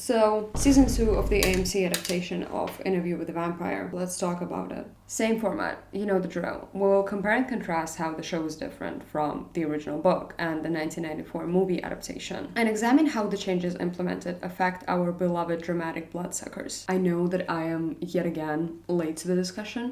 So, season 2 of the AMC adaptation of Interview with the Vampire. Let's talk about it. Same format, you know the drill. We'll compare and contrast how the show is different from the original book and the 1994 movie adaptation, and examine how the changes implemented affect our beloved dramatic bloodsuckers. I know that I am, yet again, late to the discussion,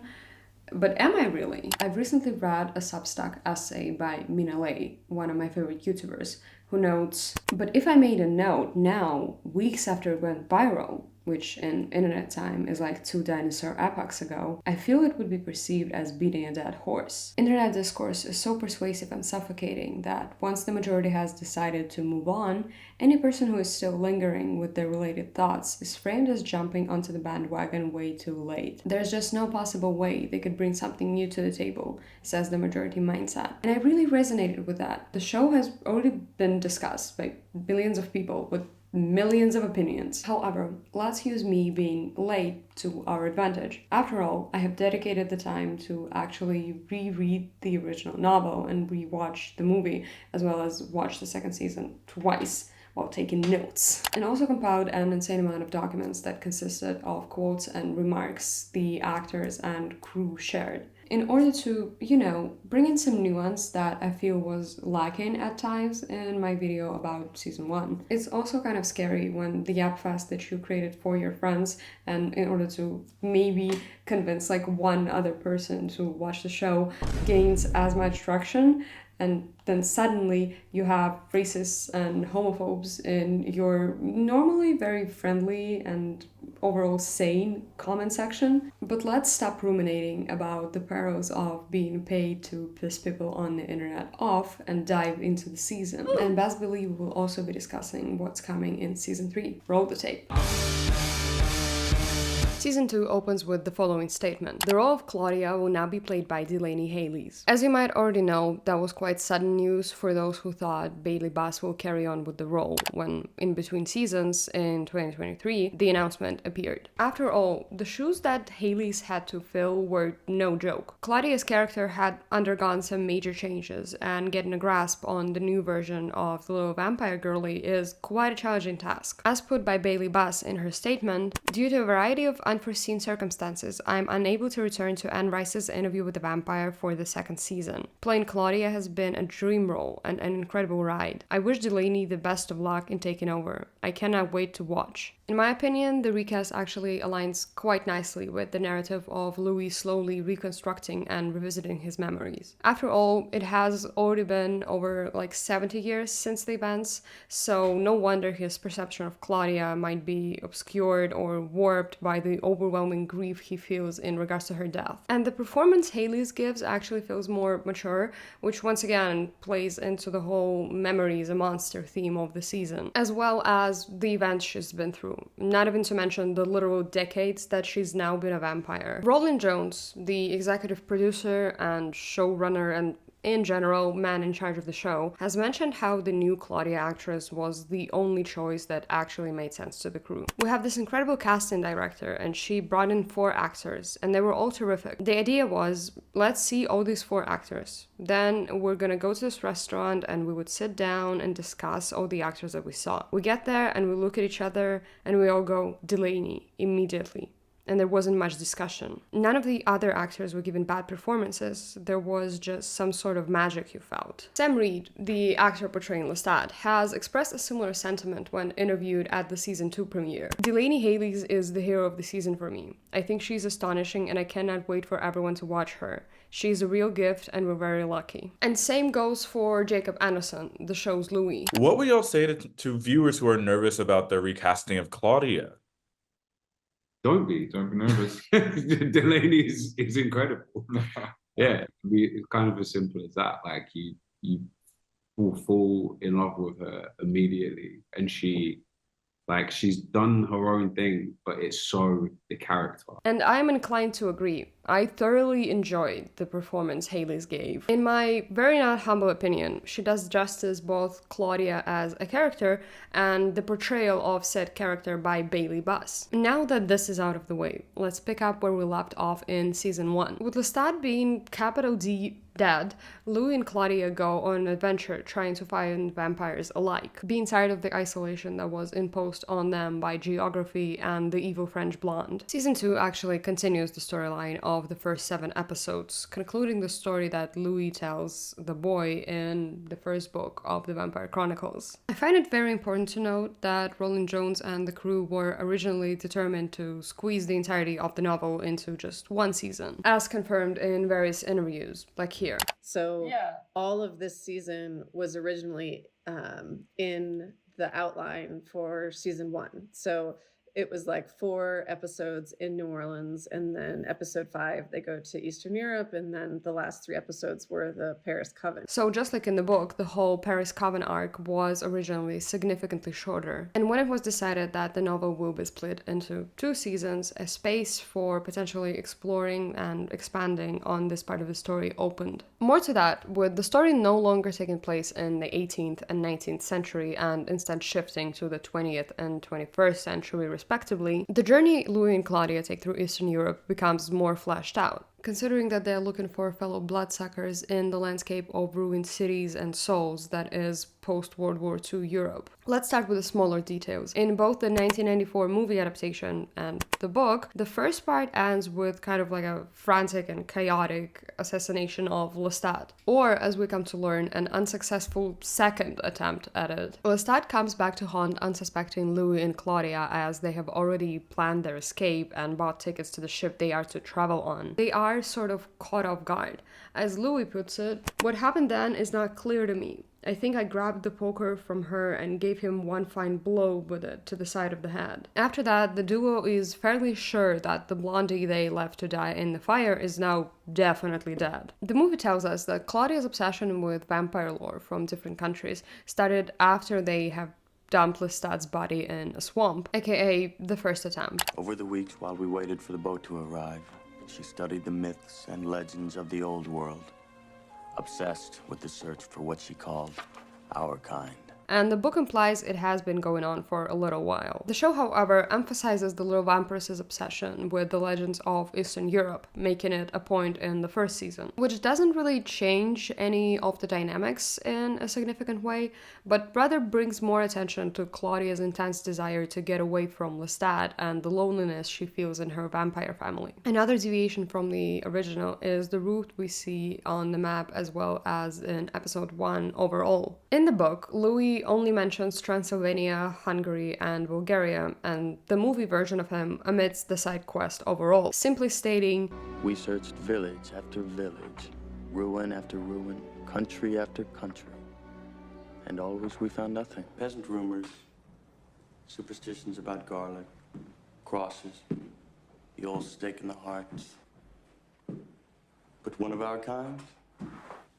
but am I really? I've recently read a Substack essay by Minale, one of my favorite YouTubers, who notes, but if I made a note now, weeks after it went viral, which in internet time is like 2 dinosaur epochs ago, I feel it would be perceived as beating a dead horse. Internet discourse is so persuasive and suffocating that once the majority has decided to move on, any person who is still lingering with their related thoughts is framed as jumping onto the bandwagon way too late. There's just no possible way they could bring something new to the table, says the majority mindset. And I really resonated with that. The show has already been discussed by billions of people with millions of opinions. However, let's use me being late to our advantage. After all, I have dedicated the time to actually reread the original novel and rewatch the movie, as well as watch the second season twice while taking notes, and also compiled an insane amount of documents that consisted of quotes and remarks the actors and crew shared, in order to, bring in some nuance that I feel was lacking at times in my video about season 1. It's also kind of scary when the yap fest that you created for your friends, and in order to maybe convince like one other person to watch the show, gains as much traction, and then suddenly you have racists and homophobes in your normally very friendly and overall sane comment section. But let's stop ruminating about the perils of being paid to piss people on the internet off and dive into the season. And best believe we will also be discussing what's coming in season 3. Roll the tape. Season 2 opens with the following statement. The role of Claudia will now be played by Delaney Hayles. As you might already know, that was quite sudden news for those who thought Bailey Bass will carry on with the role, when in between seasons in 2023, the announcement appeared. After all, the shoes that Hayles had to fill were no joke. Claudia's character had undergone some major changes, and getting a grasp on the new version of the little vampire girlie is quite a challenging task. As put by Bailey Bass in her statement, due to a variety of unforeseen circumstances, I am unable to return to Anne Rice's Interview with the Vampire for the second season. Playing Claudia has been a dream role and an incredible ride. I wish Delaney the best of luck in taking over. I cannot wait to watch. In my opinion, the recast actually aligns quite nicely with the narrative of Louis slowly reconstructing and revisiting his memories. After all, it has already been over like 70 years since the events, so no wonder his perception of Claudia might be obscured or warped by the overwhelming grief he feels in regards to her death. And the performance Hayles gives actually feels more mature, which once again plays into the whole memory is a monster theme of the season, as well as the events she's been through. Not even to mention the literal decades that she's now been a vampire. Roland Jones, the executive producer and showrunner and in general, man in charge of the show, has mentioned how the new Claudia actress was the only choice that actually made sense to the crew. We have this incredible casting director, and she brought in 4 actors, and they were all terrific. The idea was, let's see all these 4 actors. Then we're gonna go to this restaurant, and we would sit down and discuss all the actors that we saw. We get there, and we look at each other, and we all go, Delaney, immediately. And there wasn't much discussion. None of the other actors were given bad performances, there was just some sort of magic you felt. Sam Reed, the actor portraying Lestat, has expressed a similar sentiment when interviewed at the season 2 premiere. Delaney Hayles is the hero of the season for me. I think she's astonishing and I cannot wait for everyone to watch her. She's a real gift and we're very lucky. And same goes for Jacob Anderson, the show's Louis. What would y'all say to viewers who are nervous about the recasting of Claudia? Don't be nervous. Delaney is incredible. Yeah, it's kind of as simple as that. Like you will fall in love with her immediately, and she's done her own thing, but it's so the character. And I'm inclined to agree. I thoroughly enjoyed the performance Haley's gave. In my very not humble opinion, she does justice both Claudia as a character and the portrayal of said character by Bailey Buss. Now that this is out of the way, let's pick up where we left off in season 1. With Lestat being capital D dead, Louis and Claudia go on an adventure trying to find vampires alike, being tired of the isolation that was imposed on them by geography and the evil French blonde. Season 2 actually continues the storyline of the first 7 episodes, concluding the story that Louis tells the boy in the first book of the Vampire Chronicles. I find it very important to note that Rowland Jones and the crew were originally determined to squeeze the entirety of the novel into just 1 season, as confirmed in various interviews, like here. So all of this season was originally in the outline for season 1. So it was like 4 episodes in New Orleans, and then episode 5 they go to Eastern Europe, and then the last 3 episodes were the Paris Coven. So just like in the book, the whole Paris Coven arc was originally significantly shorter. And when it was decided that the novel will be split into 2 seasons, a space for potentially exploring and expanding on this part of the story opened. More to that, with the story no longer taking place in the 18th and 19th century and instead shifting to the 20th and 21st century respectively, the journey Louis and Claudia take through Eastern Europe becomes more fleshed out. Considering that they're looking for fellow bloodsuckers in the landscape of ruined cities and souls that is post-World War II Europe. Let's start with the smaller details. In both the 1994 movie adaptation and the book, the first part ends with kind of like a frantic and chaotic assassination of Lestat, or as we come to learn, an unsuccessful second attempt at it. Lestat comes back to haunt unsuspecting Louis and Claudia as they have already planned their escape and bought tickets to the ship they are to travel on. They are sort of caught off guard. As Louis puts it, what happened then is not clear to me. I think I grabbed the poker from her and gave him one fine blow with it to the side of the head. After that, the duo is fairly sure that the blondie they left to die in the fire is now definitely dead. The movie tells us that Claudia's obsession with vampire lore from different countries started after they have dumped Lestat's body in a swamp, aka the first attempt. Over the weeks while we waited for the boat to arrive, she studied the myths and legends of the old world, obsessed with the search for what she called our kind. And the book implies it has been going on for a little while. The show, however, emphasizes the little vampiress's obsession with the legends of Eastern Europe, making it a point in the first season, which doesn't really change any of the dynamics in a significant way, but rather brings more attention to Claudia's intense desire to get away from Lestat and the loneliness she feels in her vampire family. Another deviation from the original is the route we see on the map as well as in episode 1 overall. In the book, Louis only mentions Transylvania, Hungary, and Bulgaria, and the movie version of him omits the side quest overall, simply stating, "We searched village after village, ruin after ruin, country after country, and always we found nothing. Peasant rumors, superstitions about garlic, crosses, the old stake in the heart. But one of our kind,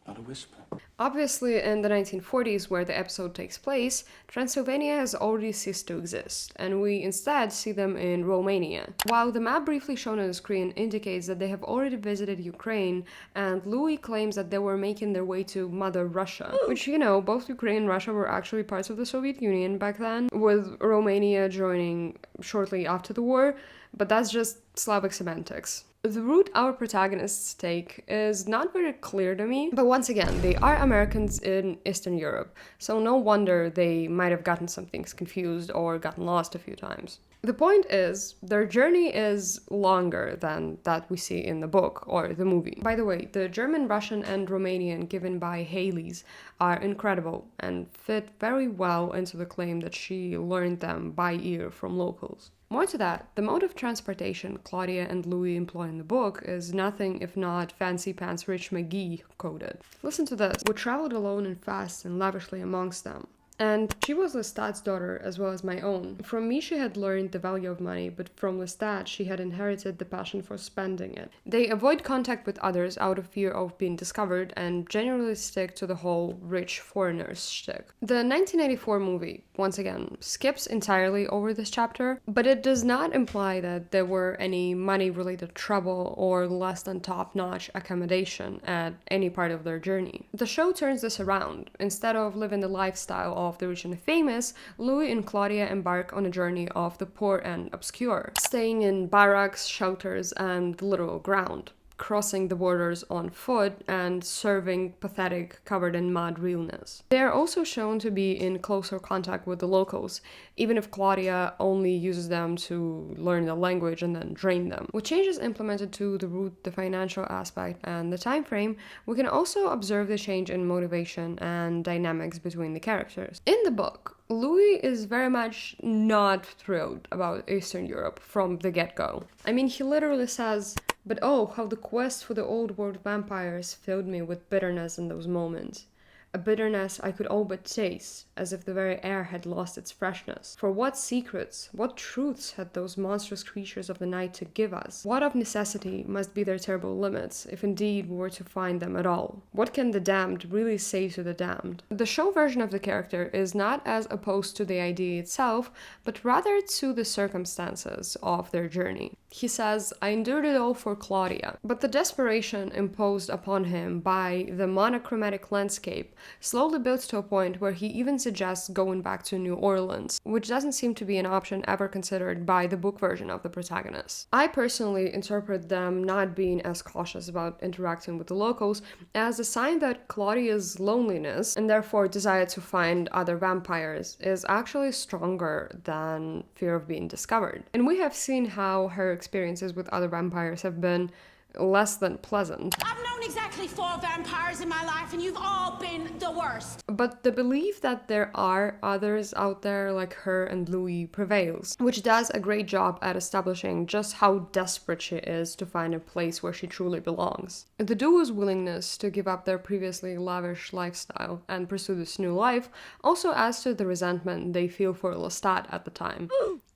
not a whisper." Obviously, in the 1940s, where the episode takes place, Transylvania has already ceased to exist, and we instead see them in Romania. While the map briefly shown on the screen indicates that they have already visited Ukraine, and Louis claims that they were making their way to Mother Russia, which, you know, both Ukraine and Russia were actually parts of the Soviet Union back then, with Romania joining shortly after the war, but that's just Slavic semantics. The route our protagonists take is not very clear to me, but once again, they are Americans in Eastern Europe, so no wonder they might have gotten some things confused or gotten lost a few times. The point is, their journey is longer than that we see in the book or the movie. By the way, the German, Russian, and Romanian given by Haley's are incredible and fit very well into the claim that she learned them by ear from locals. More to that, the mode of transportation Claudia and Louis employ in the book is nothing if not fancy pants Rich McGee coded. Listen to this. "We traveled alone and fast and lavishly amongst them. And she was Lestat's daughter as well as my own. From me, she had learned the value of money, but from Lestat, she had inherited the passion for spending it. They avoid contact with others out of fear of being discovered and generally stick to the whole rich foreigners shtick. The 1984 movie, once again, skips entirely over this chapter, but it does not imply that there were any money-related trouble or less than top-notch accommodation at any part of their journey. The show turns this around. Instead of living the lifestyle of the rich and famous, Louis and Claudia embark on a journey of the poor and obscure, staying in barracks, shelters, and the literal ground, crossing the borders on foot and serving pathetic, covered in mud realness. They are also shown to be in closer contact with the locals, even if Claudia only uses them to learn the language and then drain them. With changes implemented to the route, the financial aspect, and the time frame, we can also observe the change in motivation and dynamics between the characters. In the book, Louis is very much not thrilled about Eastern Europe from the get-go. I mean, he literally says, "But oh, how the quest for the old world vampires filled me with bitterness in those moments. A bitterness I could all but taste, as if the very air had lost its freshness. For what secrets, what truths had those monstrous creatures of the night to give us? What of necessity must be their terrible limits, if indeed we were to find them at all? What can the damned really say to the damned?" The show version of the character is not as opposed to the idea itself, but rather to the circumstances of their journey. He says, "I endured it all for Claudia." But the desperation imposed upon him by the monochromatic landscape slowly builds to a point where he even suggests going back to New Orleans, which doesn't seem to be an option ever considered by the book version of the protagonist. I personally interpret them not being as cautious about interacting with the locals as a sign that Claudia's loneliness, and therefore desire to find other vampires, is actually stronger than fear of being discovered. And we have seen how her experiences with other vampires have been less than pleasant. I've known exactly 4 vampires in my life, and you've all been the worst. But the belief that there are others out there like her and Louis prevails, which does a great job at establishing just how desperate she is to find a place where she truly belongs. The duo's willingness to give up their previously lavish lifestyle and pursue this new life also adds to the resentment they feel for Lestat at the time.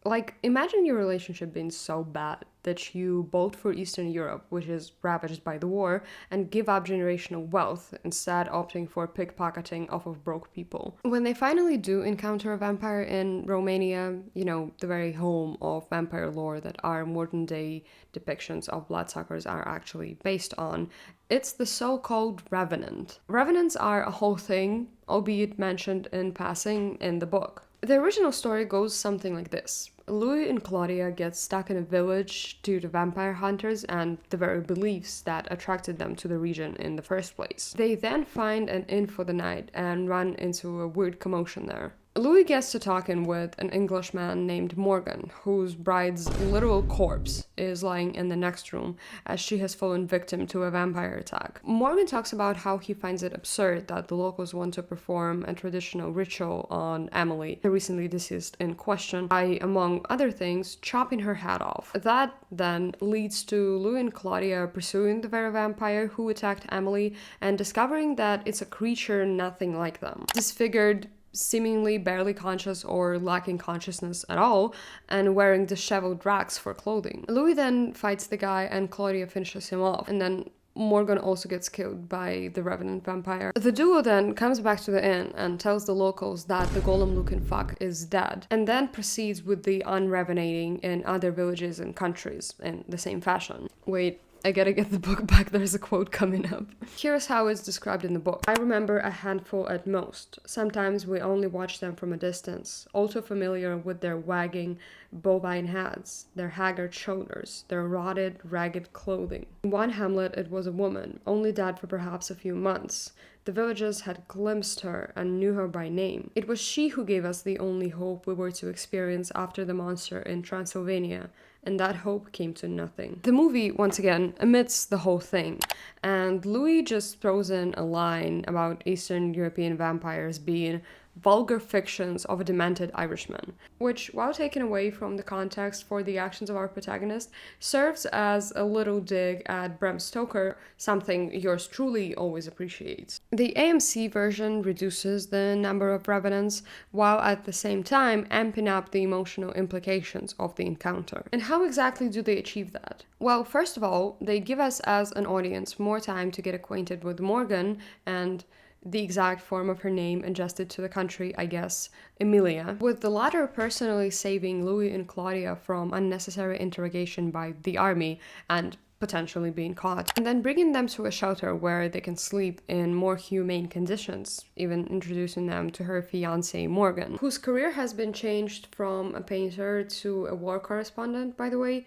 Like, imagine your relationship being so bad that you bolt for Eastern Europe, which is ravaged by the war, and give up generational wealth, instead opting for pickpocketing off of broke people. When they finally do encounter a vampire in Romania, you know, the very home of vampire lore that our modern day depictions of bloodsuckers are actually based on, it's the so-called revenant. Revenants are a whole thing, albeit mentioned in passing in the book. The original story goes something like this. Louis and Claudia get stuck in a village due to vampire hunters and the very beliefs that attracted them to the region in the first place. They then find an inn for the night and run into a weird commotion there. Louis gets to talking with an Englishman named Morgan, whose bride's literal corpse is lying in the next room as she has fallen victim to a vampire attack. Morgan talks about how he finds it absurd that the locals want to perform a traditional ritual on Emily, the recently deceased in question, by, among other things, chopping her head off. That then leads to Louis and Claudia pursuing the very vampire who attacked Emily and discovering that it's a creature nothing like them. Disfigured, seemingly barely conscious or lacking consciousness at all, and wearing disheveled rags for clothing. Louis then fights the guy and Claudia finishes him off, and then Morgan also gets killed by the revenant vampire. The duo then comes back to the inn and tells the locals that the golem-looking fuck is dead, and then proceeds with the unrevenating in other villages and countries in the same fashion. Wait, I gotta get the book back, there's a quote coming up. Here's how it's described in the book. "I remember a handful at most. Sometimes we only watch them from a distance, all too familiar with their wagging, bovine heads, their haggard shoulders, their rotted, ragged clothing. In one hamlet it was a woman, only dead for perhaps a few months. The villagers had glimpsed her and knew her by name. It was she who gave us the only hope we were to experience after the monster in Transylvania, and that hope came to nothing." The movie, once again, omits the whole thing, and Louis just throws in a line about Eastern European vampires being vulgar fictions of a demented Irishman, which, while taken away from the context for the actions of our protagonist, serves as a little dig at Bram Stoker, something yours truly always appreciates. The AMC version reduces the number of revenants, while at the same time amping up the emotional implications of the encounter. And how exactly do they achieve that? Well, first of all, they give us as an audience more time to get acquainted with Morgan and the exact form of her name adjusted to the country, I guess, Emilia, with the latter personally saving Louis and Claudia from unnecessary interrogation by the army and potentially being caught, and then bringing them to a shelter where they can sleep in more humane conditions, even introducing them to her fiancé Morgan, whose career has been changed from a painter to a war correspondent, by the way,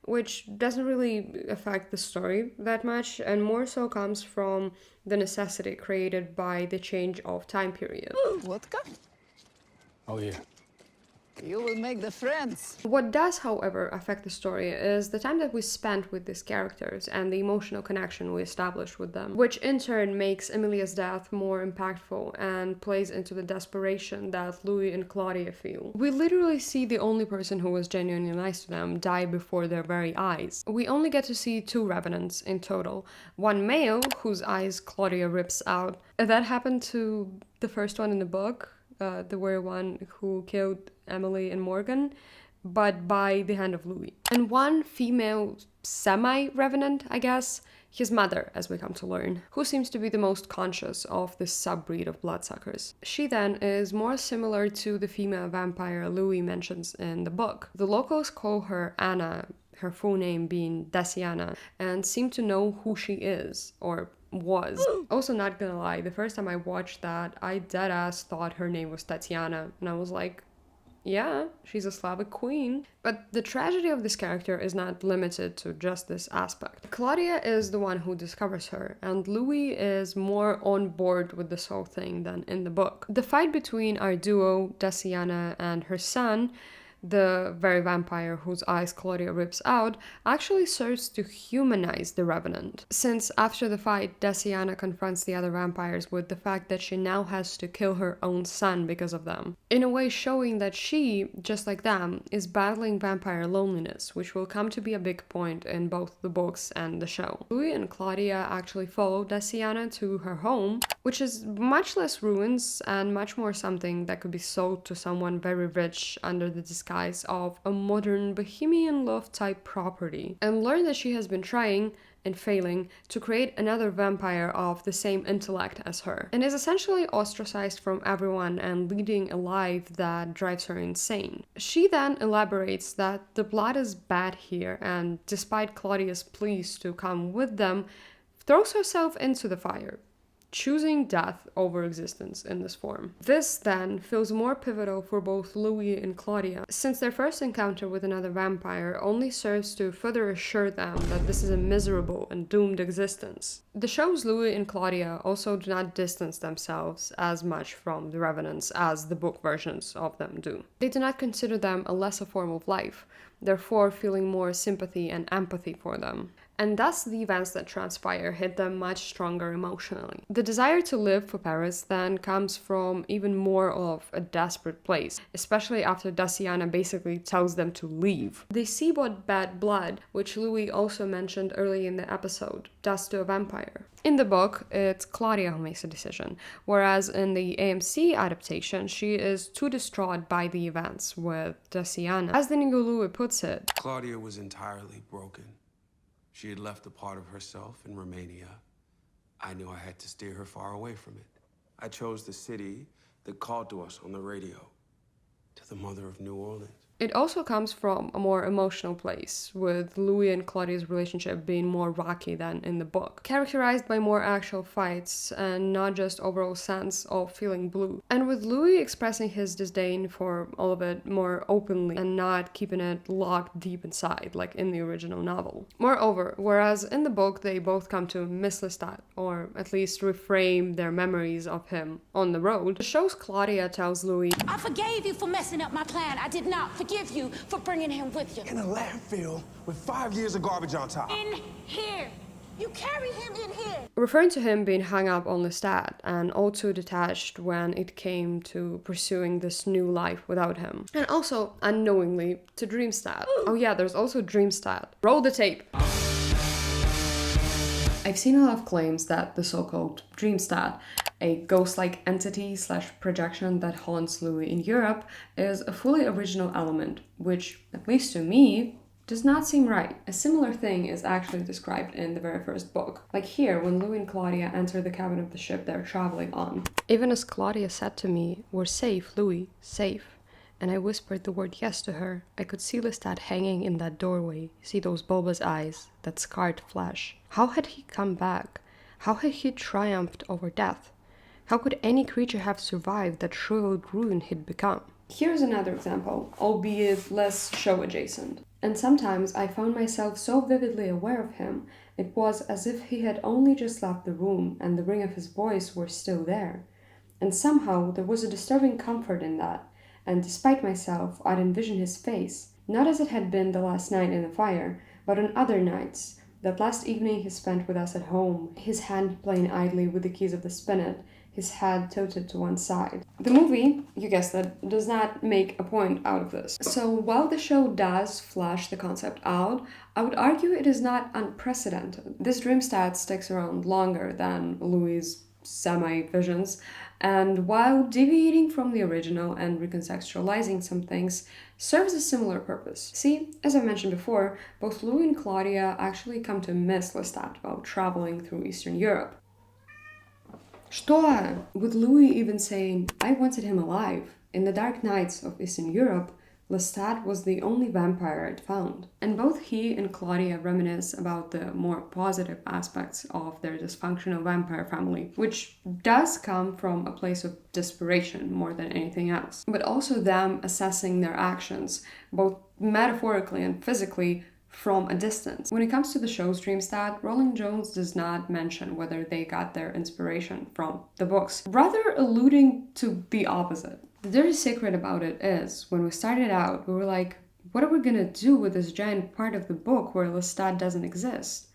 which doesn't really affect the story that much, and more so comes from the necessity created by the change of time period. Vodka? Oh, yeah. You will make the friends. What does, however, affect the story is the time that we spent with these characters and the emotional connection we established with them, which in turn makes Emilia's death more impactful and plays into the desperation that Louis and Claudia feel. We literally see the only person who was genuinely nice to them die before their very eyes. We only get to see 2 revenants in total, one male whose eyes Claudia rips out. That happened to the first one in the book, the very one who killed Emily and Morgan, but by the hand of Louis. And one female semi-revenant, I guess, his mother, as we come to learn, who seems to be the most conscious of this subbreed of bloodsuckers. She then is more similar to the female vampire Louis mentions in the book. The locals call her Anna, her full name being Daciana, and seem to know who she is, or was. Also, not gonna lie, the first time I watched that, I deadass thought her name was Tatiana, and I was like, yeah, she's a Slavic queen. But the tragedy of this character is not limited to just this aspect. Claudia is the one who discovers her, and Louis is more on board with this whole thing than in the book. The fight between our duo, Daciana, and her son, the very vampire whose eyes Claudia rips out, actually serves to humanize the Revenant, since after the fight, Daciana confronts the other vampires with the fact that she now has to kill her own son because of them, in a way showing that she, just like them, is battling vampire loneliness, which will come to be a big point in both the books and the show. Louis and Claudia actually follow Daciana to her home, which is much less ruins and much more something that could be sold to someone very rich under the disguise of a modern bohemian loft type property, and learn that she has been trying and failing to create another vampire of the same intellect as her, and is essentially ostracized from everyone and leading a life that drives her insane. She then elaborates that the blood is bad here, and despite Claudia's pleas to come with them, throws herself into the fire, choosing death over existence in this form. This then feels more pivotal for both Louis and Claudia, since their first encounter with another vampire only serves to further assure them that this is a miserable and doomed existence. The show's Louis and Claudia also do not distance themselves as much from the Revenants as the book versions of them do. They do not consider them a lesser form of life, therefore feeling more sympathy and empathy for them. And thus the events that transpire hit them much stronger emotionally. The desire to live for Paris then comes from even more of a desperate place, especially after Daciana basically tells them to leave. They see what bad blood, which Louis also mentioned early in the episode, does to a vampire. In the book, it's Claudia who makes a decision, whereas in the AMC adaptation, she is too distraught by the events with Daciana. As the new Louis puts it, Claudia was entirely broken. She had left a part of herself in Romania. I knew I had to steer her far away from it. I chose the city that called to us on the radio, to the mother of New Orleans. it also comes from a more emotional place, with Louis and Claudia's relationship being more rocky than in the book, characterized by more actual fights and not just overall sense of feeling blue. And with Louis expressing his disdain for all of it more openly and not keeping it locked deep inside, like in the original novel. Moreover, whereas in the book they both come to miss Lestat, or at least reframe their memories of him on the road, the show's Claudia tells Louis, I forgave you for messing up my plan. I did not forgive you for bringing him with you. In a landfill with 5 years of garbage on top. In here. You carry him in here. Referring to him being hung up on Lestat and all too detached when it came to pursuing this new life without him. And also, unknowingly, to Dreamstat. Oh yeah, there's also Dreamstat. Roll the tape. I've seen a lot of claims that the so-called Dreamstat, a ghost-like entity / projection that haunts Louis in Europe, is a fully original element, which, at least to me, does not seem right. A similar thing is actually described in the very first book. Like here, when Louis and Claudia enter the cabin of the ship they're traveling on. Even as Claudia said to me, "We're safe, Louis, safe." And I whispered the word yes to her. I could see Lestat hanging in that doorway, see those bulbous eyes, that scarred flesh. How had he come back? How had he triumphed over death? How could any creature have survived that shriveled ruin he'd become? Here's another example, albeit less show adjacent. And sometimes I found myself so vividly aware of him, it was as if he had only just left the room and the ring of his voice were still there. And somehow there was a disturbing comfort in that, and despite myself, I'd envision his face, not as it had been the last night in the fire, but on other nights, that last evening he spent with us at home, his hand playing idly with the keys of the spinet, his head tilted to one side. The movie, you guessed it, does not make a point out of this. So while the show does flesh the concept out, I would argue it is not unprecedented. This Dreamstat sticks around longer than Louis' semi-visions, and while deviating from the original and recontextualizing some things, serves a similar purpose. See, as I mentioned before, both Louis and Claudia actually come to miss Lestat while traveling through Eastern Europe. Что? With Louis even saying, "I wanted him alive." In the dark nights of Eastern Europe, Lestat was the only vampire I'd found. And both he and Claudia reminisce about the more positive aspects of their dysfunctional vampire family, which does come from a place of desperation more than anything else. But also them assessing their actions, both metaphorically and physically, from a distance. When it comes to the show's Dreamstat, Rowling Jones does not mention whether they got their inspiration from the books, rather alluding to the opposite. The dirty secret about it is, when we started out, we were like, what are we gonna do with this giant part of the book where Lestat doesn't exist?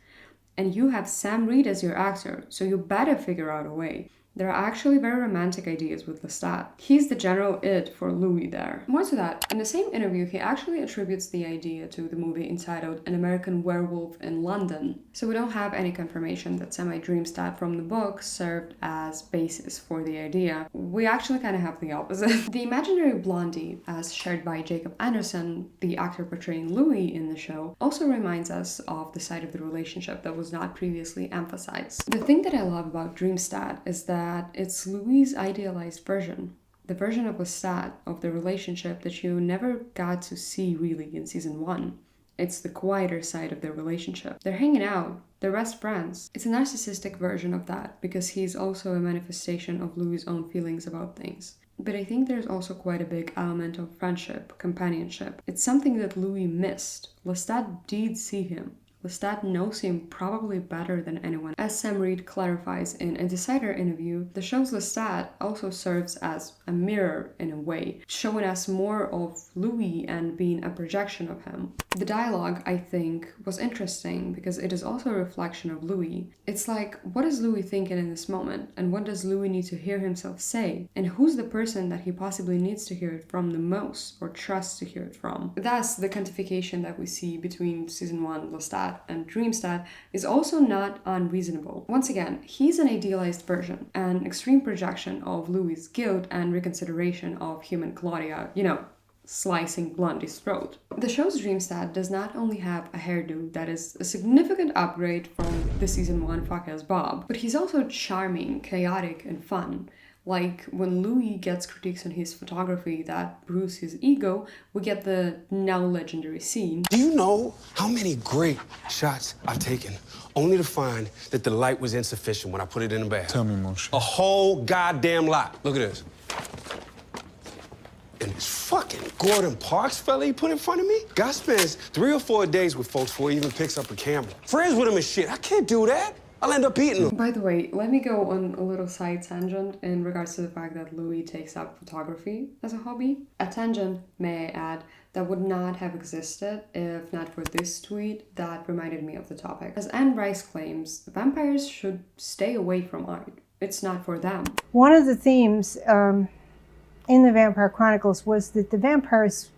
And you have Sam Reed as your actor, so you better figure out a way. There are actually very romantic ideas with Lestat. He's the general id for Louis there. More to that, in the same interview, he actually attributes the idea to the movie entitled An American Werewolf in London. So we don't have any confirmation that semi-Dreamstat from the book served as basis for the idea. We actually kind of have the opposite. The imaginary blondie, as shared by Jacob Anderson, the actor portraying Louis in the show, also reminds us of the side of the relationship that was not previously emphasized. The thing that I love about Dreamstat is that it's Louis' idealized version. The version of Lestat, of the relationship that you never got to see really in season 1. It's the quieter side of their relationship. They're hanging out, they're best friends. It's a narcissistic version of that, because he's also a manifestation of Louis' own feelings about things. But I think there's also quite a big element of friendship, companionship. It's something that Louis missed. Lestat did see him. Lestat knows him probably better than anyone. As Sam Reed clarifies in a Decider interview, the show's Lestat also serves as a mirror in a way, showing us more of Louis and being a projection of him. The dialogue, I think, was interesting because it is also a reflection of Louis. It's like, what is Louis thinking in this moment? And what does Louis need to hear himself say? And who's the person that he possibly needs to hear it from the most, or trusts to hear it from? Thus, the quantification that we see between season 1 Lestat and Dreamstat is also not unreasonable. Once again, he's an idealized version, an extreme projection of Louis' guilt and reconsideration of human Claudia, slicing Blondie's throat. The show's Dreamstat does not only have a hairdo that is a significant upgrade from the season 1 Fuck As Bob, but he's also charming, chaotic, and fun. Like, when Louis gets critiques on his photography that bruise his ego, we get the now legendary scene. Do you know how many great shots I've taken, only to find that the light was insufficient when I put it in the bath? Tell me, Moshe. A whole goddamn lot. Look at this. And this fucking Gordon Parks fella he put in front of me? Guy spends 3 or 4 days with folks before he even picks up a camera. Friends with him and shit. I can't do that. I'll end up eating them. By the way, let me go on a little side tangent in regards to the fact that Louis takes up photography as a hobby. A tangent, may I add, that would not have existed if not for this tweet that reminded me of the topic. As Anne Rice claims, vampires should stay away from art. It's not for them. One of the themes in the Vampire Chronicles was that the vampires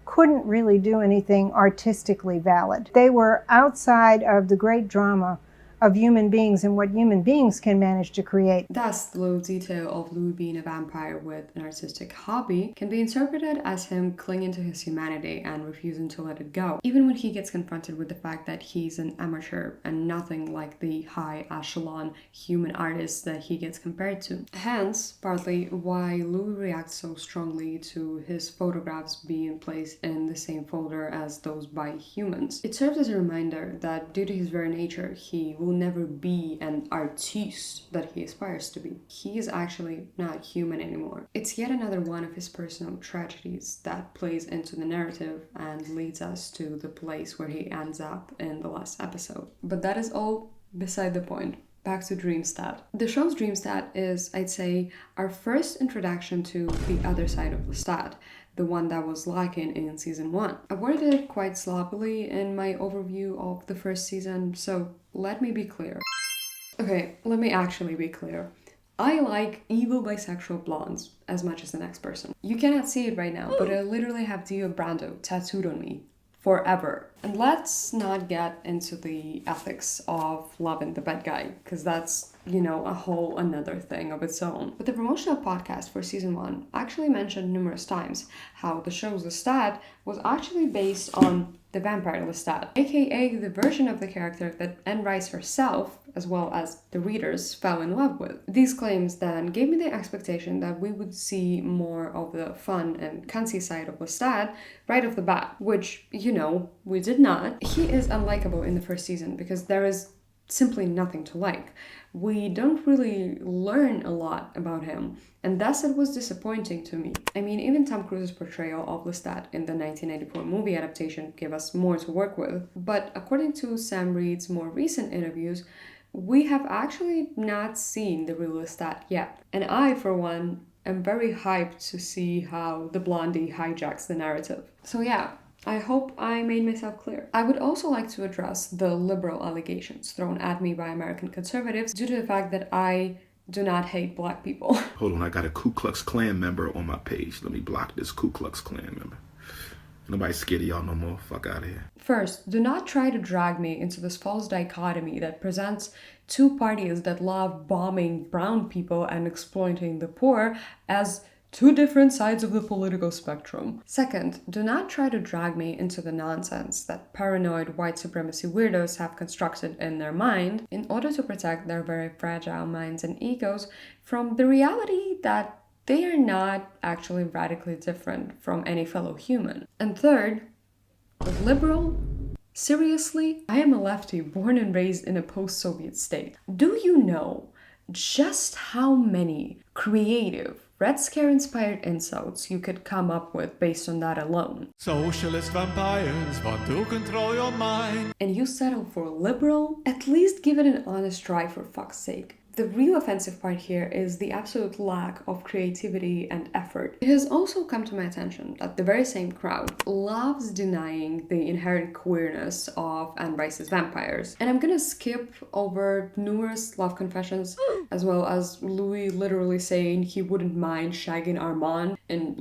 couldn't really do anything artistically valid. They were outside of the great drama of human beings and what human beings can manage to create. Thus, the little detail of Louis being a vampire with an artistic hobby can be interpreted as him clinging to his humanity and refusing to let it go, even when he gets confronted with the fact that he's an amateur and nothing like the high echelon human artist that he gets compared to. Hence, partly why Louis reacts so strongly to his photographs being placed in the same folder as those by humans. It serves as a reminder that due to his very nature, he will never be an artiste that he aspires to be. He is actually not human anymore. It's yet another one of his personal tragedies that plays into the narrative and leads us to the place where he ends up in the last episode. But that is all beside the point. Back to Dreamstat. The show's Dreamstat is, I'd say, our first introduction to the other side of Lestat, the one that was lacking in season 1. I worded it quite sloppily in my overview of the first season, so let me be clear. Okay, let me actually be clear. I like evil bisexual blondes as much as the next person. You cannot see it right now, but I literally have Dio Brando tattooed on me. Forever. And let's not get into the ethics of loving the bad guy, because that's, a whole another thing of its own. But the promotional podcast for season 1 actually mentioned numerous times how the show's Lestat was actually based on the vampire Lestat, aka the version of the character that Anne Rice herself, as well as the readers, fell in love with. These claims then gave me the expectation that we would see more of the fun and cunty side of Lestat right off the bat, which, we did not. He is unlikable in the first season because there is simply nothing to like. We don't really learn a lot about him, and thus it was disappointing to me. I mean, even Tom Cruise's portrayal of Lestat in the 1994 movie adaptation gave us more to work with, but according to Sam Reed's more recent interviews, we have actually not seen the real Lestat yet. And I, for one, am very hyped to see how the blondie hijacks the narrative. So yeah, I hope I made myself clear. I would also like to address the liberal allegations thrown at me by American conservatives due to the fact that I do not hate black people. Hold on, I got a Ku Klux Klan member on my page. Let me block this Ku Klux Klan member. Nobody's scared of y'all no more. Fuck out of here. First, do not try to drag me into this false dichotomy that presents two parties that love bombing brown people and exploiting the poor as two different sides of the political spectrum. Second, do not try to drag me into the nonsense that paranoid white supremacy weirdos have constructed in their mind in order to protect their very fragile minds and egos from the reality that they are not actually radically different from any fellow human. And third, liberal? Seriously? I am a lefty born and raised in a post-Soviet state. Do you know just how many creative Red Scare-inspired insults you could come up with based on that alone? Socialist vampires want to control your mind. And you settle for liberal? At least give it an honest try, for fuck's sake. The real offensive part here is the absolute lack of creativity and effort. It has also come to my attention that the very same crowd loves denying the inherent queerness of Anne Rice's vampires. And I'm gonna skip over numerous love confessions, as well as Louis literally saying he wouldn't mind shagging Armand in,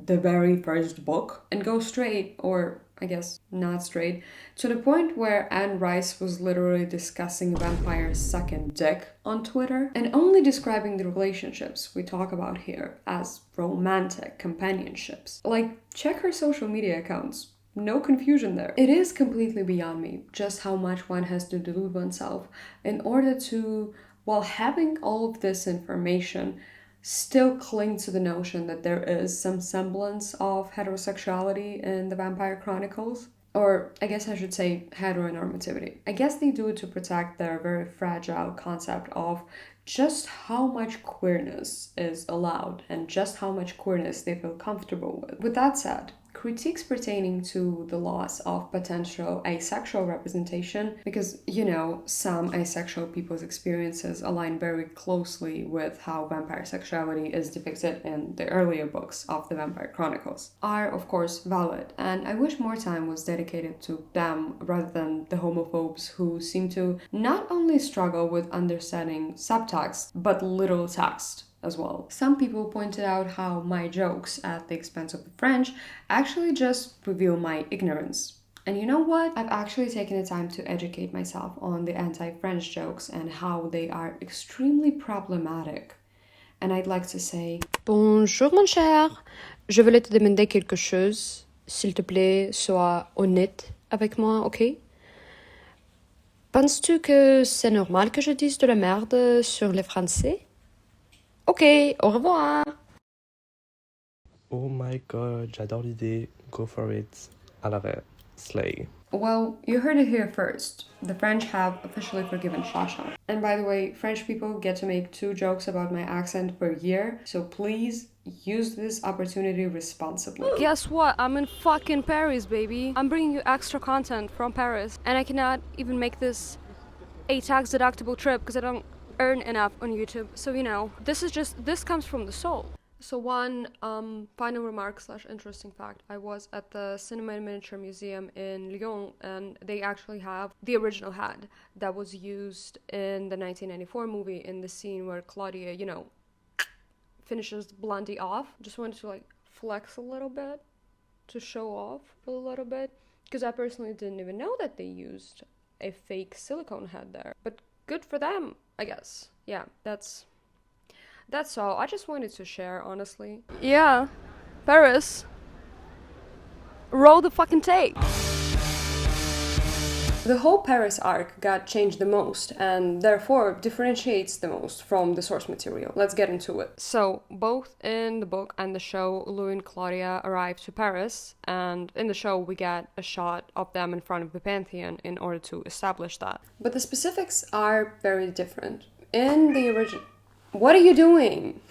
the very first book, and go straight, or I guess not straight, to the point where Anne Rice was literally discussing vampires sucking dick on Twitter and only describing the relationships we talk about here as romantic companionships. Like, check her social media accounts. No confusion there. It is completely beyond me just how much one has to delude oneself in order to, while having all of this information, still cling to the notion that there is some semblance of heterosexuality in the Vampire Chronicles. Or I guess I should say heteronormativity. I guess they do it to protect their very fragile concept of just how much queerness is allowed and just how much queerness they feel comfortable with. With that said, critiques pertaining to the loss of potential asexual representation, because, you know, some asexual people's experiences align very closely with how vampire sexuality is depicted in the earlier books of the Vampire Chronicles, are of course valid, and I wish more time was dedicated to them rather than the homophobes who seem to not only struggle with understanding subtext, but literal text as well. Some people pointed out how my jokes at the expense of the French actually just reveal my ignorance. And you know what? I've actually taken the time to educate myself on the anti-French jokes and how they are extremely problematic. And I'd like to say, Bonjour mon cher, je voulais te demander quelque chose. S'il te plaît, sois honnête avec moi, ok? Penses-tu que c'est normal que je dise de la merde sur les Français? Ok, au revoir. Oh my god, j'adore l'idée. Go for it. I love it. Slay. well, you heard it here first. The French have officially forgiven Shasha. And by the way, French people get to make 2 jokes about my accent per year, so please use this opportunity responsibly. Guess what? I'm in fucking Paris, baby. I'm bringing you extra content from Paris, and I cannot even make this a tax-deductible trip because I don't earn enough on YouTube. So, you know, this comes from the soul. So one final remark / interesting fact, I was at the Cinema and Miniature Museum in Lyon, and they actually have the original hat that was used in the 1994 movie in the scene where Claudia, you know, finishes Blondie off. Just wanted to like flex a little bit, to show off a little bit, because I personally didn't even know that they used a fake silicone head there. But good for them, I guess. Yeah, that's all. I just wanted to share, honestly. Yeah, Paris. Roll the fucking tape. The whole Paris arc got changed the most, and therefore differentiates the most from the source material. Let's get into it. So, both in the book and the show, Louis and Claudia arrive to Paris, and in the show we get a shot of them in front of the Pantheon in order to establish that. But the specifics are very different. In the original... What are you doing?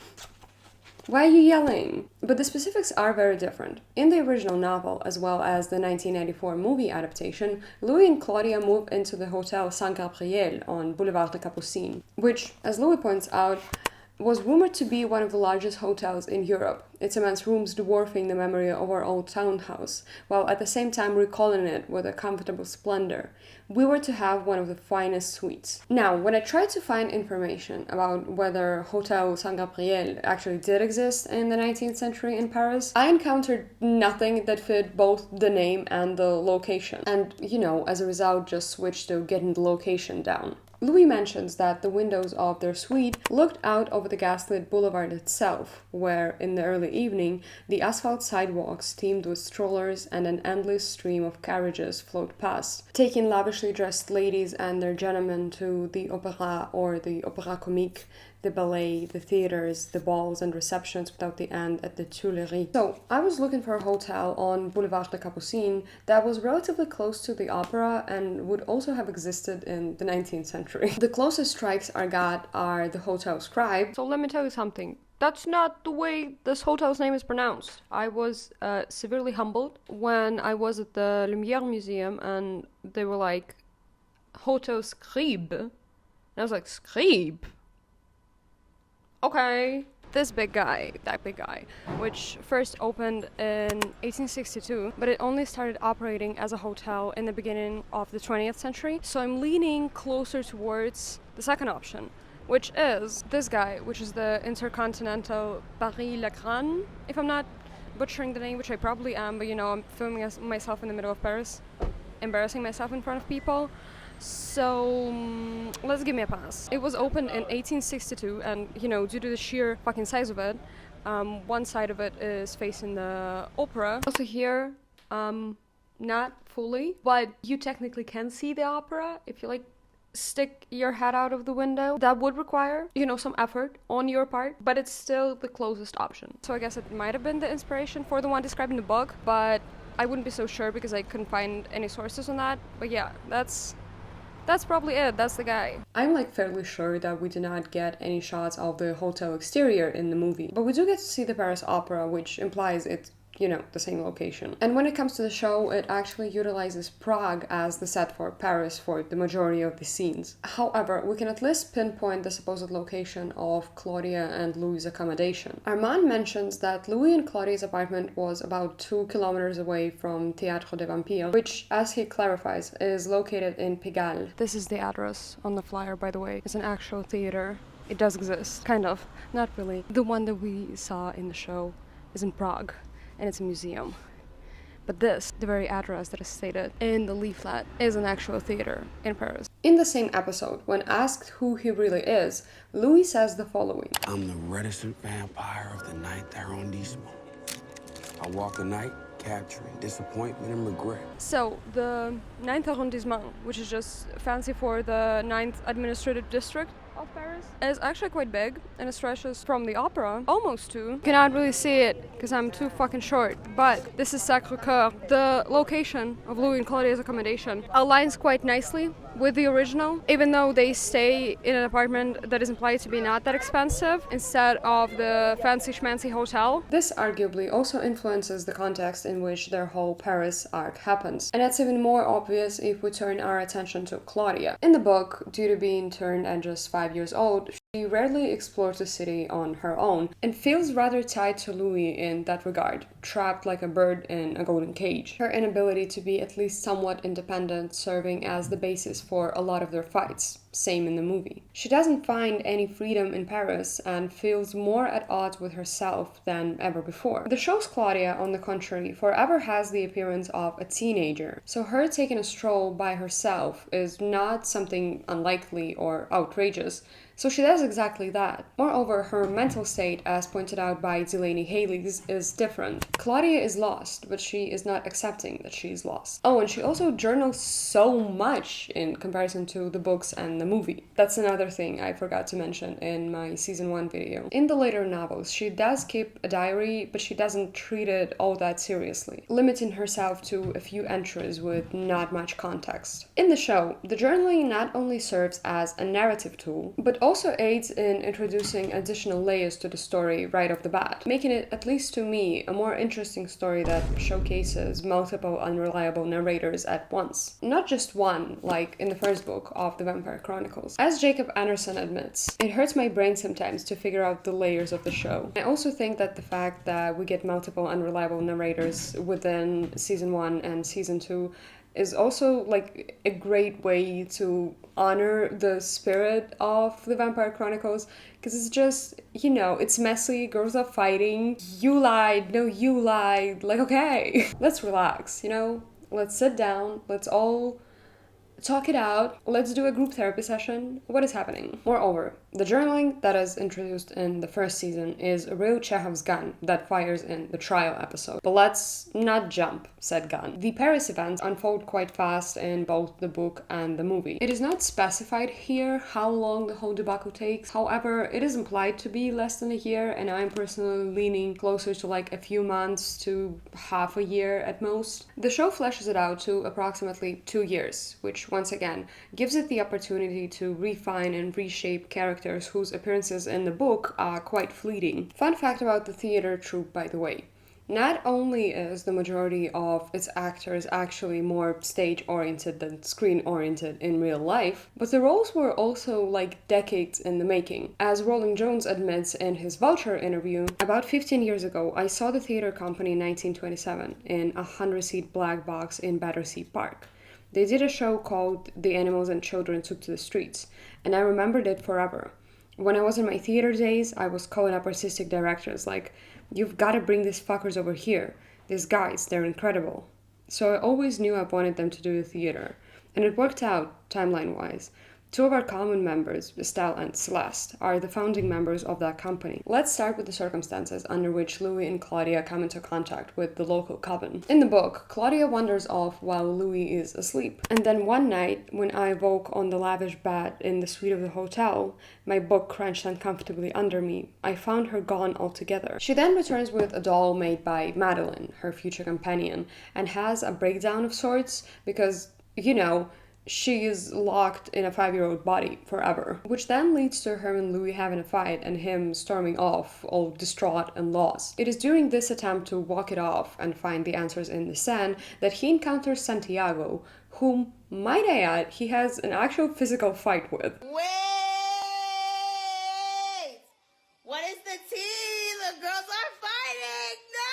Why are you yelling? But the specifics are very different. In the original novel, as well as the 1994 movie adaptation, Louis and Claudia move into the Hotel Saint-Gabriel on Boulevard de Capucine, which, as Louis points out, was rumored to be one of the largest hotels in Europe, its immense rooms dwarfing the memory of our old townhouse, while at the same time recalling it with a comfortable splendor. We were to have one of the finest suites. Now, when I tried to find information about whether Hotel Saint-Gabriel actually did exist in the 19th century in Paris, I encountered nothing that fit both the name and the location, and, you know, as a result, just switched to getting the location down. Louis mentions that the windows of their suite looked out over the gaslit boulevard itself, where, in the early evening, the asphalt sidewalks teemed with strollers and an endless stream of carriages flowed past, taking lavishly dressed ladies and their gentlemen to the opera or the opéra comique, the ballet, the theaters, the balls and receptions without the end at the Tuileries. So, I was looking for a hotel on Boulevard de Capucine that was relatively close to the opera and would also have existed in the 19th century. The closest strikes I got are the Hotel Scribe. So let me tell you something. That's not the way this hotel's name is pronounced. I was severely humbled when I was at the Lumière Museum and they were like, Hotel Scribe. And I was like, Scribe? Okay. This big guy, that big guy, which first opened in 1862, but it only started operating as a hotel in the beginning of the 20th century. So I'm leaning closer towards the second option, which is this guy, which is the Intercontinental Paris-Lacran, if I'm not butchering the name, which I probably am, but you know, I'm filming myself in the middle of Paris, embarrassing myself in front of people. So, let's give me a pass. It was opened in 1862, and, you know, due to the sheer fucking size of it, one side of it is facing the opera. Also here, not fully, but you technically can see the opera if you, like, stick your head out of the window. That would require, you know, some effort on your part, but it's still the closest option. So I guess it might have been the inspiration for the one described in the book, but I wouldn't be so sure because I couldn't find any sources on that. But yeah, that's probably it. That's the guy. I'm like fairly sure that we did not get any shots of the hotel exterior in the movie, but we do get to see the Paris Opera, which implies it's the same location. And when it comes to the show, it actually utilizes Prague as the set for Paris for the majority of the scenes. However, we can at least pinpoint the supposed location of Claudia and Louis' accommodation. Armand mentions that Louis and Claudia's apartment was about 2 kilometers away from Théâtre des Vampires, which, as he clarifies, is located in Pigalle. This is the address on the flyer, by the way. It's an actual theater. It does exist. Kind of. Not really. The one that we saw in the show is in Prague, and it's a museum. But this, the very address that is stated in the leaflet, is an actual theater in Paris. In the same episode, when asked who he really is, Louis says the following. I'm the reticent vampire of the 9th arrondissement. I walk the night capturing disappointment and regret. So, the 9th arrondissement, which is just fancy for the 9th administrative district of Paris, is actually quite big, and it stretches from the opera almost to. Cannot really see it because I'm too fucking short, but this is Sacré-Cœur. The location of Louis and Claudia's accommodation aligns quite nicely with the original, even though they stay in an apartment that is implied to be not that expensive instead of the fancy schmancy hotel. This arguably also influences the context in which their whole Paris arc happens, and that's even more obvious if we turn our attention to Claudia. In the book, due to being turned at just 5 years old, she rarely explores the city on her own and feels rather tied to Louis in that regard, trapped like a bird in a golden cage. Her inability to be at least somewhat independent serving as the basis for a lot of their fights. Same in the movie. She doesn't find any freedom in Paris and feels more at odds with herself than ever before. The show's Claudia, on the contrary, forever has the appearance of a teenager, so her taking a stroll by herself is not something unlikely or outrageous. So she does exactly that. Moreover, her mental state, as pointed out by Delaney Haley's, is different. Claudia is lost, but she is not accepting that she is lost. Oh, and she also journals so much in comparison to the books and the movie. That's another thing I forgot to mention in my season 1 video. In the later novels, she does keep a diary, but she doesn't treat it all that seriously, limiting herself to a few entries with not much context. In the show, the journaling not only serves as a narrative tool, but also aids in introducing additional layers to the story right off the bat, making it, at least to me, a more interesting story that showcases multiple unreliable narrators at once. Not just one, like in the first book of the Vampire Chronicles. As Jacob Anderson admits, it hurts my brain sometimes to figure out the layers of the show. I also think that the fact that we get multiple unreliable narrators within season 1 and season 2 is also like a great way to honor the spirit of the Vampire Chronicles, because it's just, it's messy, girls are fighting, you lied, no you lied, like okay, let's relax, let's sit down, let's all talk it out, let's do a group therapy session, what is happening? Moreover, the journaling that is introduced in the first season is a real Chekhov's gun that fires in the trial episode. But let's not jump said gun. The Paris events unfold quite fast in both the book and the movie. It is not specified here how long the whole debacle takes, however, it is implied to be less than a year, and I'm personally leaning closer to like a few months to half a year at most. The show fleshes it out to approximately 2 years, which once again gives it the opportunity to refine and reshape characters whose appearances in the book are quite fleeting. Fun fact about the theater troupe, by the way. Not only is the majority of its actors actually more stage-oriented than screen-oriented in real life, but the roles were also like decades in the making. As Rolling Jones admits in his Vulture interview, about 15 years ago I saw the theater company in 1927 in a 100-seat black box in Battersea Park. They did a show called The Animals and Children Took to the Streets, and I remembered it forever. When I was in my theater days, I was calling up artistic directors like, you've got to bring these fuckers over here. These guys, they're incredible. So I always knew I wanted them to do the theater, and it worked out, timeline-wise. 2 of our common members, Estelle and Celeste, are the founding members of that company. Let's start with the circumstances under which Louis and Claudia come into contact with the local coven. In the book, Claudia wanders off while Louis is asleep. And then one night, when I woke on the lavish bed in the suite of the hotel, my book crunched uncomfortably under me, I found her gone altogether. She then returns with a doll made by Madeline, her future companion, and has a breakdown of sorts because, she is locked in a 5-year-old body forever, which then leads to her and Louis having a fight and him storming off, all distraught and lost. It is during this attempt to walk it off and find the answers in the sand that he encounters Santiago, whom, might I add, he has an actual physical fight with. Wait! What is the tea? The girls are fighting! No!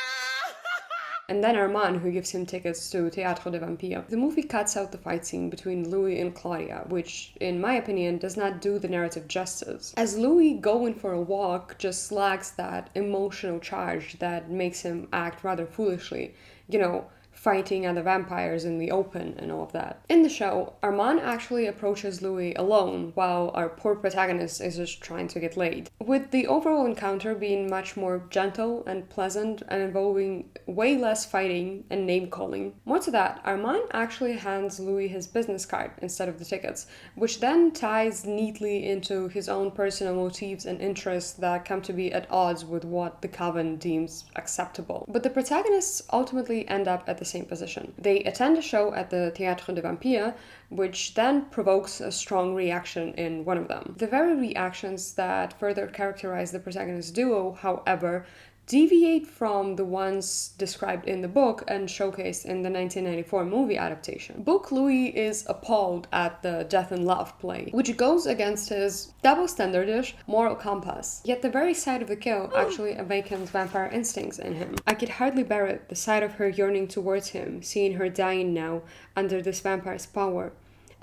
And then Armand, who gives him tickets to Théâtre des Vampires. The movie cuts out the fight scene between Louis and Claudia, which, in my opinion, does not do the narrative justice, as Louis going for a walk just lacks that emotional charge that makes him act rather foolishly, you know, fighting other vampires in the open and all of that. In the show, Armand actually approaches Louis alone, while our poor protagonist is just trying to get laid, with the overall encounter being much more gentle and pleasant and involving way less fighting and name-calling. More to that, Armand actually hands Louis his business card instead of the tickets, which then ties neatly into his own personal motives and interests that come to be at odds with what the Coven deems acceptable. But the protagonists ultimately end up at the same position. They attend a show at the Théâtre des Vampires, which then provokes a strong reaction in one of them. The very reactions that further characterize the protagonist duo, however, deviate from the ones described in the book and showcased in the 1994 movie adaptation. Book Louis is appalled at the death and love play, which goes against his double-standardish moral compass. Yet the very sight of the kill actually awakens vampire instincts in him. I could hardly bear it, the sight of her yearning towards him, seeing her dying now under this vampire's power.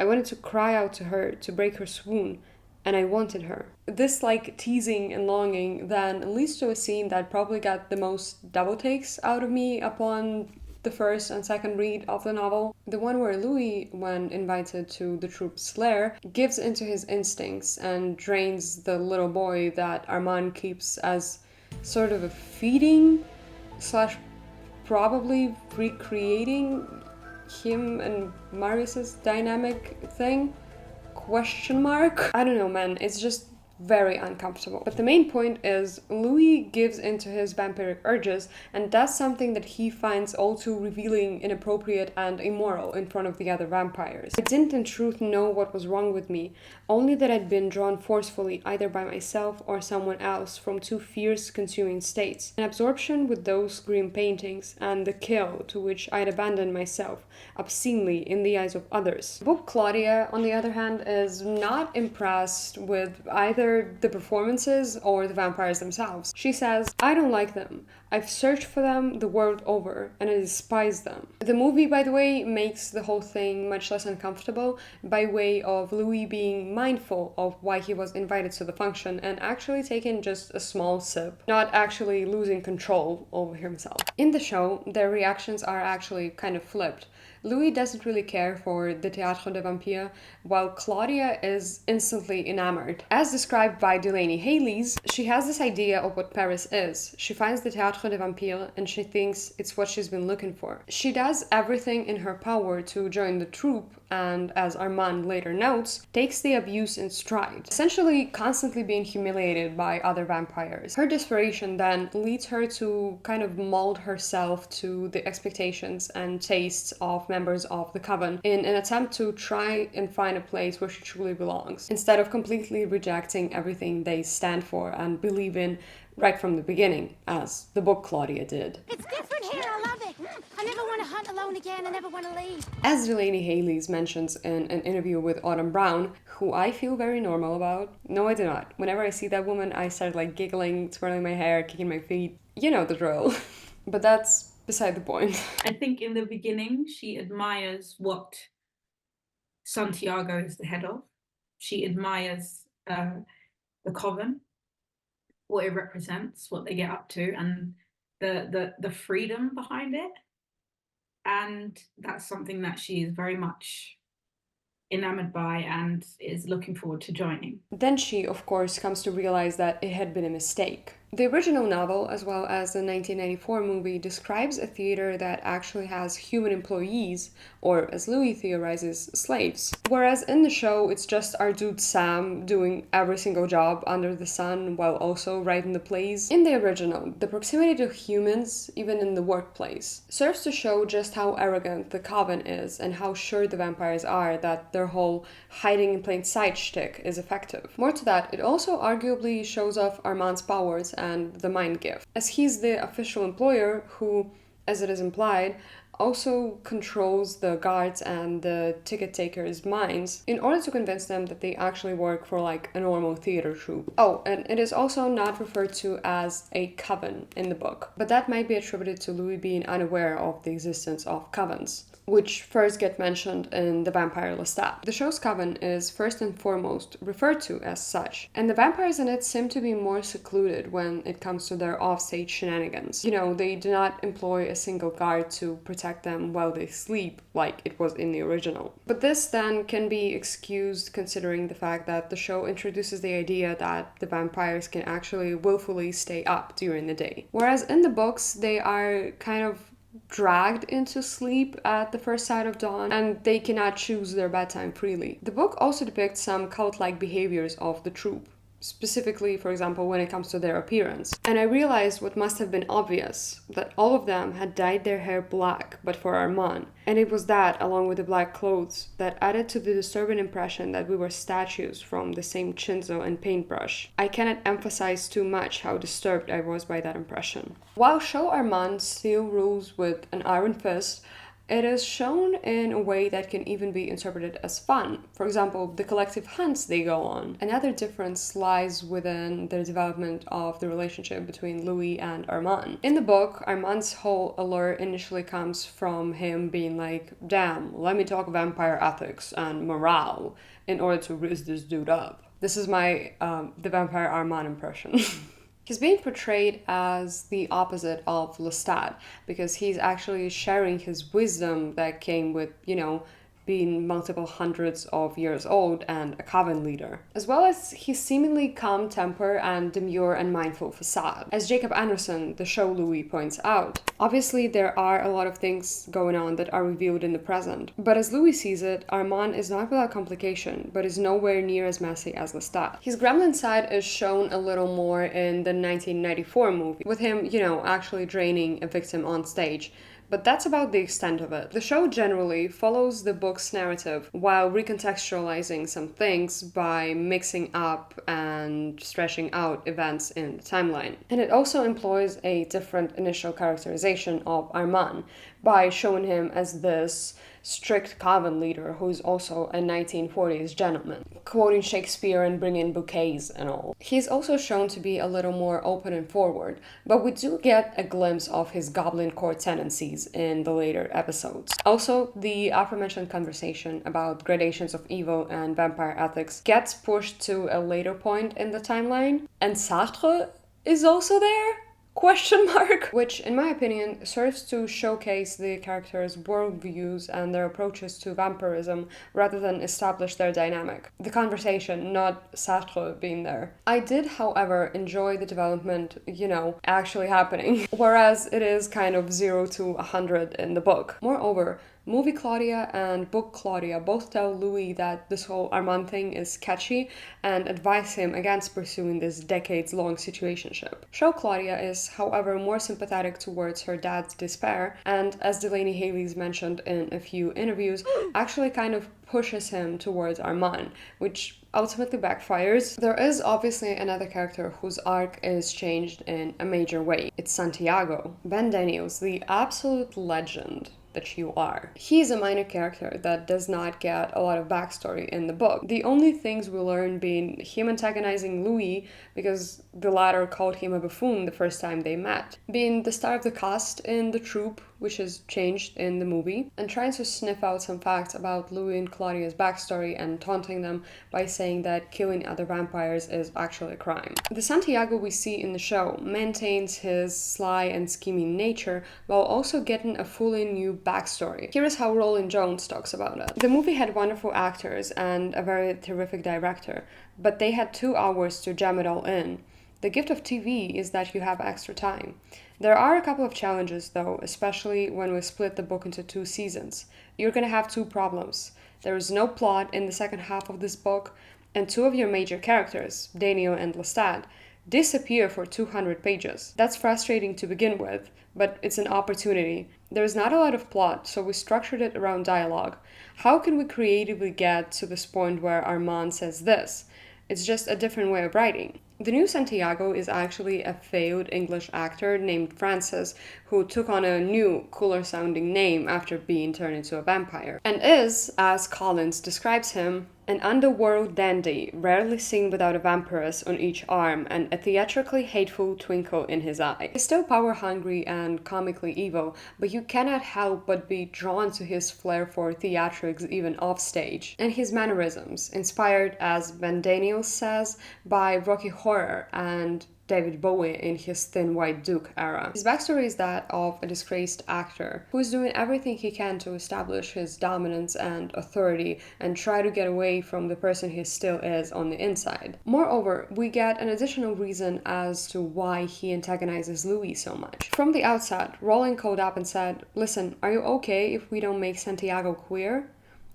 I wanted to cry out to her to break her swoon, and I wanted her. This teasing and longing then leads to a scene that probably got the most double takes out of me upon the first and second read of the novel. The one where Louis, when invited to the troop's lair, gives into his instincts and drains the little boy that Armand keeps as sort of a feeding / probably recreating him and Marius's dynamic thing. ? I don't know, man, it's just very uncomfortable. But the main point is Louis gives into his vampiric urges and does something that he finds all too revealing, inappropriate, and immoral in front of the other vampires. I didn't in truth know what was wrong with me, only that I'd been drawn forcefully either by myself or someone else from two fierce consuming states. An absorption with those grim paintings and the kill to which I'd abandoned myself obscenely in the eyes of others. Book Claudia, on the other hand, is not impressed with either the performances or the vampires themselves. She says, "I don't like them. I've searched for them the world over, and I despise them." The movie, by the way, makes the whole thing much less uncomfortable by way of Louis being mindful of why he was invited to the function and actually taking just a small sip, not actually losing control over himself. In the show, their reactions are actually kind of flipped. Louis doesn't really care for the Théâtre des Vampires, while Claudia is instantly enamored. As described by Delaney Haley's, she has this idea of what Paris is. She finds the Théâtre des Vampires and she thinks it's what she's been looking for. She does everything in her power to join the troupe and, as Armand later notes, takes the abuse in stride, essentially constantly being humiliated by other vampires. Her desperation then leads her to kind of mold herself to the expectations and tastes of members of the Coven in an attempt to try and find a place where she truly belongs, instead of completely rejecting everything they stand for and believe in right from the beginning, as the book Claudia did. It's different here, I love it. I never want to hunt alone again, I never want to leave. As Delaney Haley's mentions in an interview with Autumn Brown, who I feel very normal about. No, I do not. Whenever I see that woman, I start giggling, twirling my hair, kicking my feet. You know the drill. But that's beside the point. I think in the beginning, she admires what Santiago is the head of. She admires the Coven, what it represents, what they get up to, and the freedom behind it. And that's something that she is very much enamored by and is looking forward to joining. Then she, of course, comes to realize that it had been a mistake. The original novel, as well as the 1994 movie, describes a theater that actually has human employees, or as Louis theorizes, slaves. Whereas in the show, it's just our dude Sam doing every single job under the sun while also writing the plays. In the original, the proximity to humans, even in the workplace, serves to show just how arrogant the Coven is and how sure the vampires are that their whole hiding in plain sight shtick is effective. More to that, it also arguably shows off Armand's powers and the mind gift, as he's the official employer who, as it is implied, also controls the guards and the ticket takers' minds in order to convince them that they actually work for like a normal theater troupe. Oh, and it is also not referred to as a coven in the book, but that might be attributed to Louis being unaware of the existence of covens, which first get mentioned in the vampire Lestat. The show's coven is first and foremost referred to as such, and the vampires in it seem to be more secluded when it comes to their offstage shenanigans. You know, they do not employ a single guard to protect them while they sleep, like it was in the original. But this then can be excused considering the fact that the show introduces the idea that the vampires can actually willfully stay up during the day. Whereas in the books, they are kind of dragged into sleep at the first sight of dawn, and they cannot choose their bedtime freely. The book also depicts some cult-like behaviors of the troupe, specifically, for example, when it comes to their appearance. And I realized what must have been obvious, that all of them had dyed their hair black, but for Armand. And it was that, along with the black clothes, that added to the disturbing impression that we were statues from the same chisel and paintbrush. I cannot emphasize too much how disturbed I was by that impression. While show Armand still rules with an iron fist, it is shown in a way that can even be interpreted as fun. For example, the collective hunts they go on. Another difference lies within the development of the relationship between Louis and Armand. In the book, Armand's whole allure initially comes from him being like, damn, let me talk vampire ethics and morale in order to raise this dude up. This is my the vampire Armand impression. He's being portrayed as the opposite of Lestat because he's actually sharing his wisdom that came with, you know, being multiple hundreds of years old and a coven leader, as well as his seemingly calm temper and demure and mindful facade. As Jacob Anderson, the show Louis, points out, obviously there are a lot of things going on that are revealed in the present, but as Louis sees it, Armand is not without complication, but is nowhere near as messy as Lestat. His gremlin side is shown a little more in the 1994 movie, with him, you know, actually draining a victim on stage, but that's about the extent of it. The show generally follows the book's narrative while recontextualizing some things by mixing up and stretching out events in the timeline. And it also employs a different initial characterization of Armand by showing him as this strict coven leader who's also a 1940s gentleman, quoting Shakespeare and bringing bouquets and all. He's also shown to be a little more open and forward, but we do get a glimpse of his goblin core tendencies in the later episodes. Also, the aforementioned conversation about gradations of evil and vampire ethics gets pushed to a later point in the timeline, and Sartre is also there? Question mark? Which, in my opinion, serves to showcase the characters' worldviews and their approaches to vampirism rather than establish their dynamic. The conversation, not Sartre being there. I did, however, enjoy the development, you know, actually happening, whereas it is kind of 0 to 100 in the book. Moreover, movie Claudia and book Claudia both tell Louis that this whole Armand thing is sketchy and advise him against pursuing this decades-long situationship. Show Claudia is, however, more sympathetic towards her dad's despair, and as Delaney Haley's mentioned in a few interviews, actually kind of pushes him towards Armand, which ultimately backfires. There is obviously another character whose arc is changed in a major way. It's Santiago. Ben Daniels, the absolute legend that you are. He's a minor character that does not get a lot of backstory in the book. The only things we learn being him antagonizing Louis because the latter called him a buffoon the first time they met, being the star of the cast in the troupe, which is changed in the movie, and trying to sniff out some facts about Louis and Claudia's backstory and taunting them by saying that killing other vampires is actually a crime. The Santiago we see in the show maintains his sly and scheming nature while also getting a fully new backstory. Here is how Roland Jones talks about it. The movie had wonderful actors and a very terrific director, but they had 2 hours to jam it all in. The gift of TV is that you have extra time. There are a couple of challenges though, especially when we split the book into 2 seasons. You're gonna have 2 problems. There is no plot in the second half of this book, and 2 of your major characters, Daniel and Lestat, disappear for 200 pages. That's frustrating to begin with, but it's an opportunity. There's not a lot of plot, so we structured it around dialogue. How can we creatively get to this point where Armand says this? It's just a different way of writing. The new Santiago is actually a failed English actor named Francis who took on a new, cooler sounding name after being turned into a vampire, and is, as Collins describes him, an underworld dandy, rarely seen without a vampiress on each arm and a theatrically hateful twinkle in his eye. He's still power-hungry and comically evil, but you cannot help but be drawn to his flair for theatrics even offstage, and his mannerisms, inspired, as Ben Daniels says, by Rocky Horror and David Bowie in his Thin White Duke era. His backstory is that of a disgraced actor who is doing everything he can to establish his dominance and authority and try to get away from the person he still is on the inside. Moreover, we get an additional reason as to why he antagonizes Louis so much. From the outset, Rowling called up and said, "Listen, are you okay if we don't make Santiago queer?"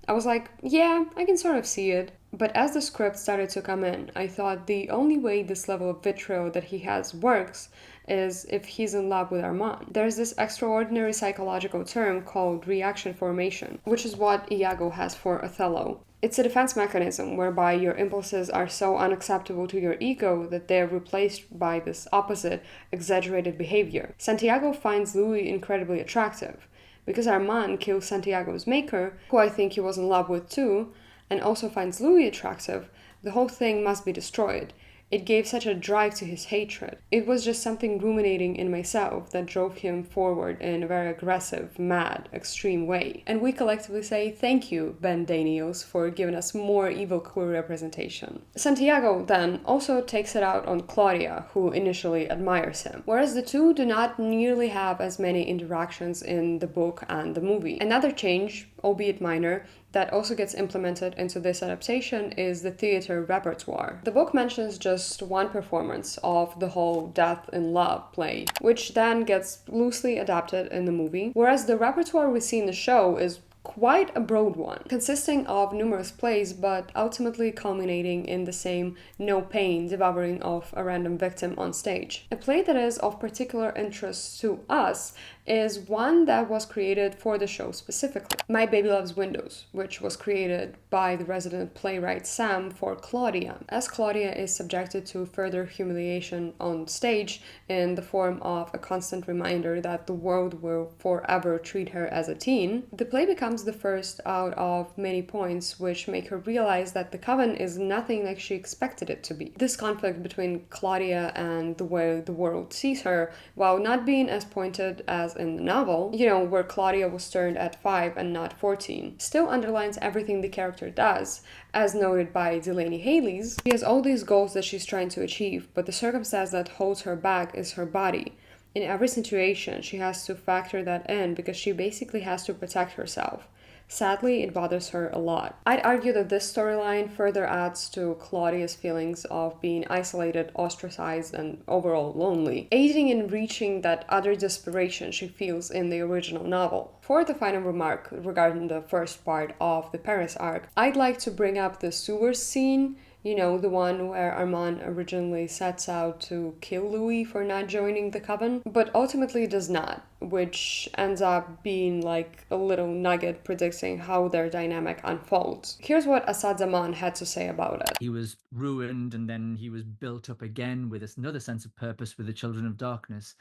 I was like, yeah, I can sort of see it. But as the script started to come in, I thought the only way this level of vitriol that he has works is if he's in love with Armand. There's this extraordinary psychological term called reaction formation, which is what Iago has for Othello. It's a defense mechanism whereby your impulses are so unacceptable to your ego that they are replaced by this opposite, exaggerated behavior. Santiago finds Louis incredibly attractive. Because Armand kills Santiago's maker, who I think he was in love with too, and also finds Louis attractive, the whole thing must be destroyed. It gave such a drive to his hatred. It was just something ruminating in myself that drove him forward in a very aggressive, mad, extreme way. And we collectively say thank you, Ben Daniels, for giving us more evil queer representation. Santiago, then, also takes it out on Claudia, who initially admires him, whereas the two do not nearly have as many interactions in the book and the movie. Another change, albeit minor, that also gets implemented into this adaptation is the theater repertoire. The book mentions just one performance of the whole Death in Love play, which then gets loosely adapted in the movie, whereas the repertoire we see in the show is quite a broad one, consisting of numerous plays but ultimately culminating in the same no pain devouring of a random victim on stage. A play that is of particular interest to us is one that was created for the show specifically, My Baby Loves Windows, which was created by the resident playwright Sam for Claudia, as Claudia is subjected to further humiliation on stage in the form of a constant reminder that the world will forever treat her as a teen. The play becomes the first out of many points which make her realize that the coven is nothing like she expected it to be. This conflict between Claudia and the way the world sees her, while not being as pointed as in the novel, where Claudia was turned at 5 and not 14, still underlines everything the character does. As noted by Delaney Haley's, she has all these goals that she's trying to achieve, but the circumstance that holds her back is her body. In every situation, she has to factor that in because she basically has to protect herself. Sadly, it bothers her a lot. I'd argue that this storyline further adds to Claudia's feelings of being isolated, ostracized, and overall lonely, aiding in reaching that utter desperation she feels in the original novel. For the final remark regarding the first part of the Paris arc, I'd like to bring up the sewers scene. The one where Armand originally sets out to kill Louis for not joining the coven, but ultimately does not, which ends up being like a little nugget predicting how their dynamic unfolds. Here's what Assad Zaman had to say about it. He was ruined and then he was built up again with another sense of purpose with the Children of Darkness.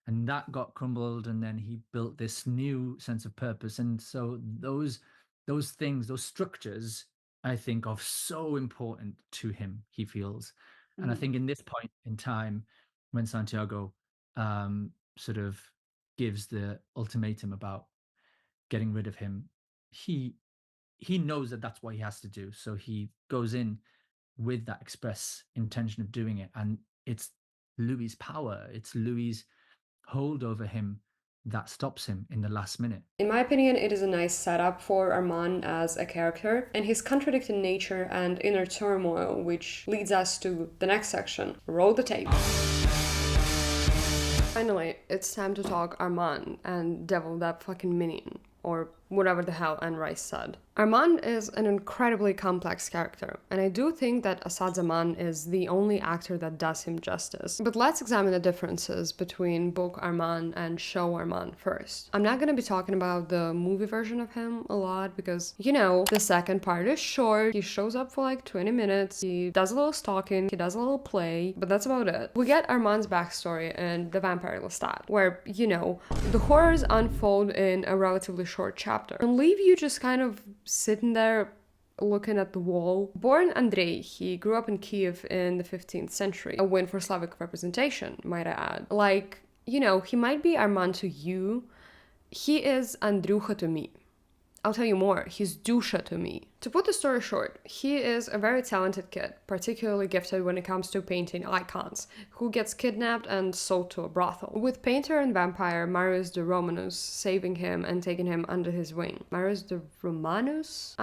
And that got crumbled and then he built this new sense of purpose. And so those things, those structures, I think, are so important to him, he feels. And I think in this point in time, when Santiago sort of gives the ultimatum about getting rid of him, he knows that that's what he has to do. So he goes in with that express intention of doing it. And it's Louis's power, it's Louis's hold over him that stops him in the last minute. In my opinion, it is a nice setup for Armand as a character and his contradicting nature and inner turmoil, which leads us to the next section. Roll the tape. Finally, it's time to talk Armand and devil that fucking minion, or whatever the hell Anne Rice said. Armand is an incredibly complex character, and I do think that Asad Zaman is the only actor that does him justice. But let's examine the differences between book Armand and show Armand first. I'm not gonna be talking about the movie version of him a lot because, you know, the second part is short, he shows up for like 20 minutes, he does a little stalking, he does a little play, but that's about it. We get Armand's backstory in The Vampire Lestat, where, you know, the horrors unfold in a relatively short chapter and leave you just kind of sitting there looking at the wall. Born Andrei, he grew up in Kiev in the 15th century, a win for Slavic representation, might I add. Like, you know, he might be Armand to you, he is Andrucha to me. I'll tell you more, he's Dusha to me. To put the story short, he is a very talented kid, particularly gifted when it comes to painting icons, who gets kidnapped and sold to a brothel. With painter and vampire Marius de Romanus saving him and taking him under his wing. Marius de Romanus?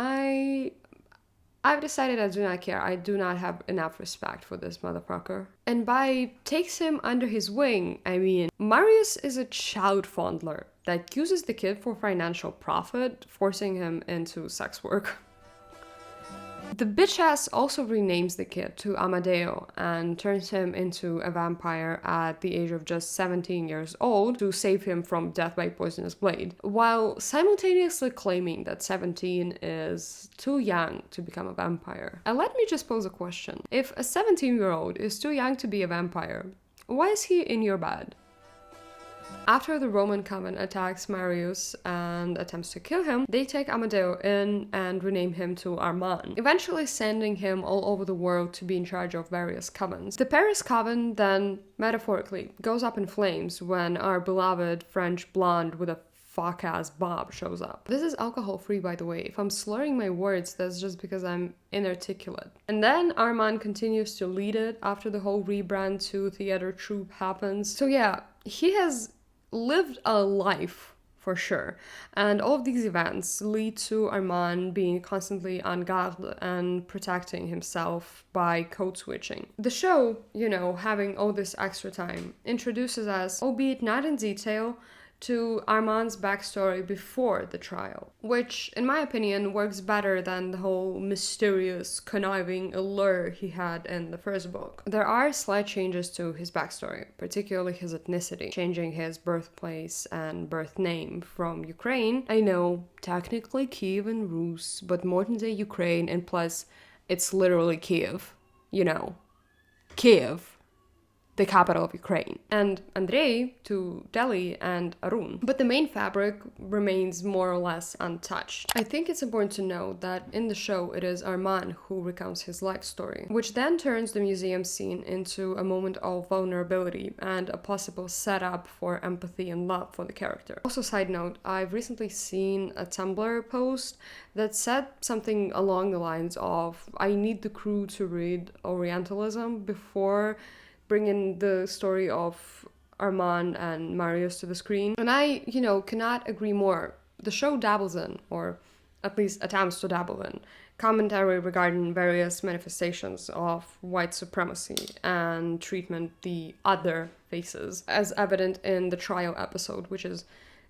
I've decided I do not care. I do not have enough respect for this motherfucker. And by takes him under his wing, I mean, Marius is a child fondler that uses the kid for financial profit, forcing him into sex work. The bitch ass also renames the kid to Amadeo and turns him into a vampire at the age of just 17 years old to save him from death by poisonous blade, while simultaneously claiming that 17 is too young to become a vampire. And let me just pose a question. If a 17-year-old is too young to be a vampire, why is he in your bed? After the Roman coven attacks Marius and attempts to kill him, they take Amadeo in and rename him to Armand, eventually sending him all over the world to be in charge of various covens. The Paris coven then, metaphorically, goes up in flames when our beloved French blonde with a fuck-ass bob shows up. This is alcohol-free, by the way. If I'm slurring my words, that's just because I'm inarticulate. And then Armand continues to lead it after the whole rebrand to theater troupe happens. So yeah, he has lived a life for sure, and all of these events lead to Armand being constantly on guard and protecting himself by code switching. The show, you know, having all this extra time, introduces us, albeit not in detail, to Armand's backstory before the trial, which, in my opinion, works better than the whole mysterious, conniving allure he had in the first book. There are slight changes to his backstory, particularly his ethnicity, changing his birthplace and birth name from Ukraine. I know, technically Kiev and Rus, but modern-day Ukraine, and plus, it's literally Kiev. You know, Kiev, the capital of Ukraine, and Andrei to Delhi and Arun. But the main fabric remains more or less untouched. I think it's important to note that in the show it is Armand who recounts his life story, which then turns the museum scene into a moment of vulnerability and a possible setup for empathy and love for the character. Also, side note, I've recently seen a Tumblr post that said something along the lines of, I need the crew to read Orientalism before bringing the story of Armand and Marius to the screen. And I, you know, cannot agree more. The show dabbles in, or at least attempts to dabble in, commentary regarding various manifestations of white supremacy and treatment the other faces, as evident in the trial episode, which is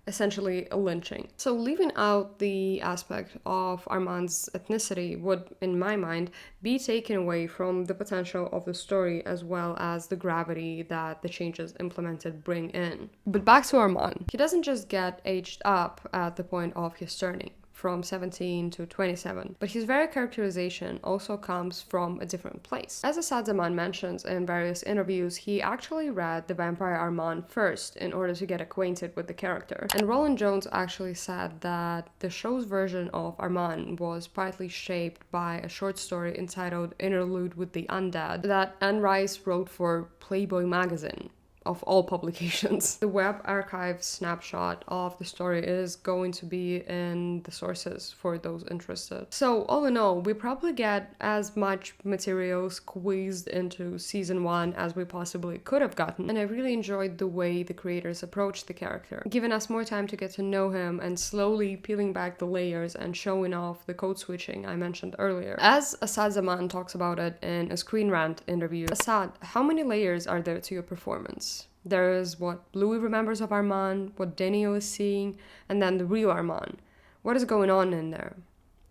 essentially a lynching. So leaving out the aspect of Armand's ethnicity would, in my mind, be taken away from the potential of the story as well as the gravity that the changes implemented bring in. But back to Armand. He doesn't just get aged up at the point of his turning from 17 to 27, but his very characterization also comes from a different place. As Asad Zaman mentions in various interviews, he actually read The Vampire Armand first in order to get acquainted with the character. And Roland Jones actually said that the show's version of Armand was partly shaped by a short story entitled Interlude with the Undead that Anne Rice wrote for Playboy magazine, of all publications. The web archive snapshot of the story is going to be in the sources for those interested. So all in all, we probably get as much material squeezed into season 1 as we possibly could have gotten, and I really enjoyed the way the creators approached the character, giving us more time to get to know him and slowly peeling back the layers and showing off the code switching I mentioned earlier. As Asad Zaman talks about it in a Screen Rant interview, Asad, how many layers are there to your performance? There is what Louis remembers of Armand, what Daniel is seeing, and then the real Armand. What is going on in there?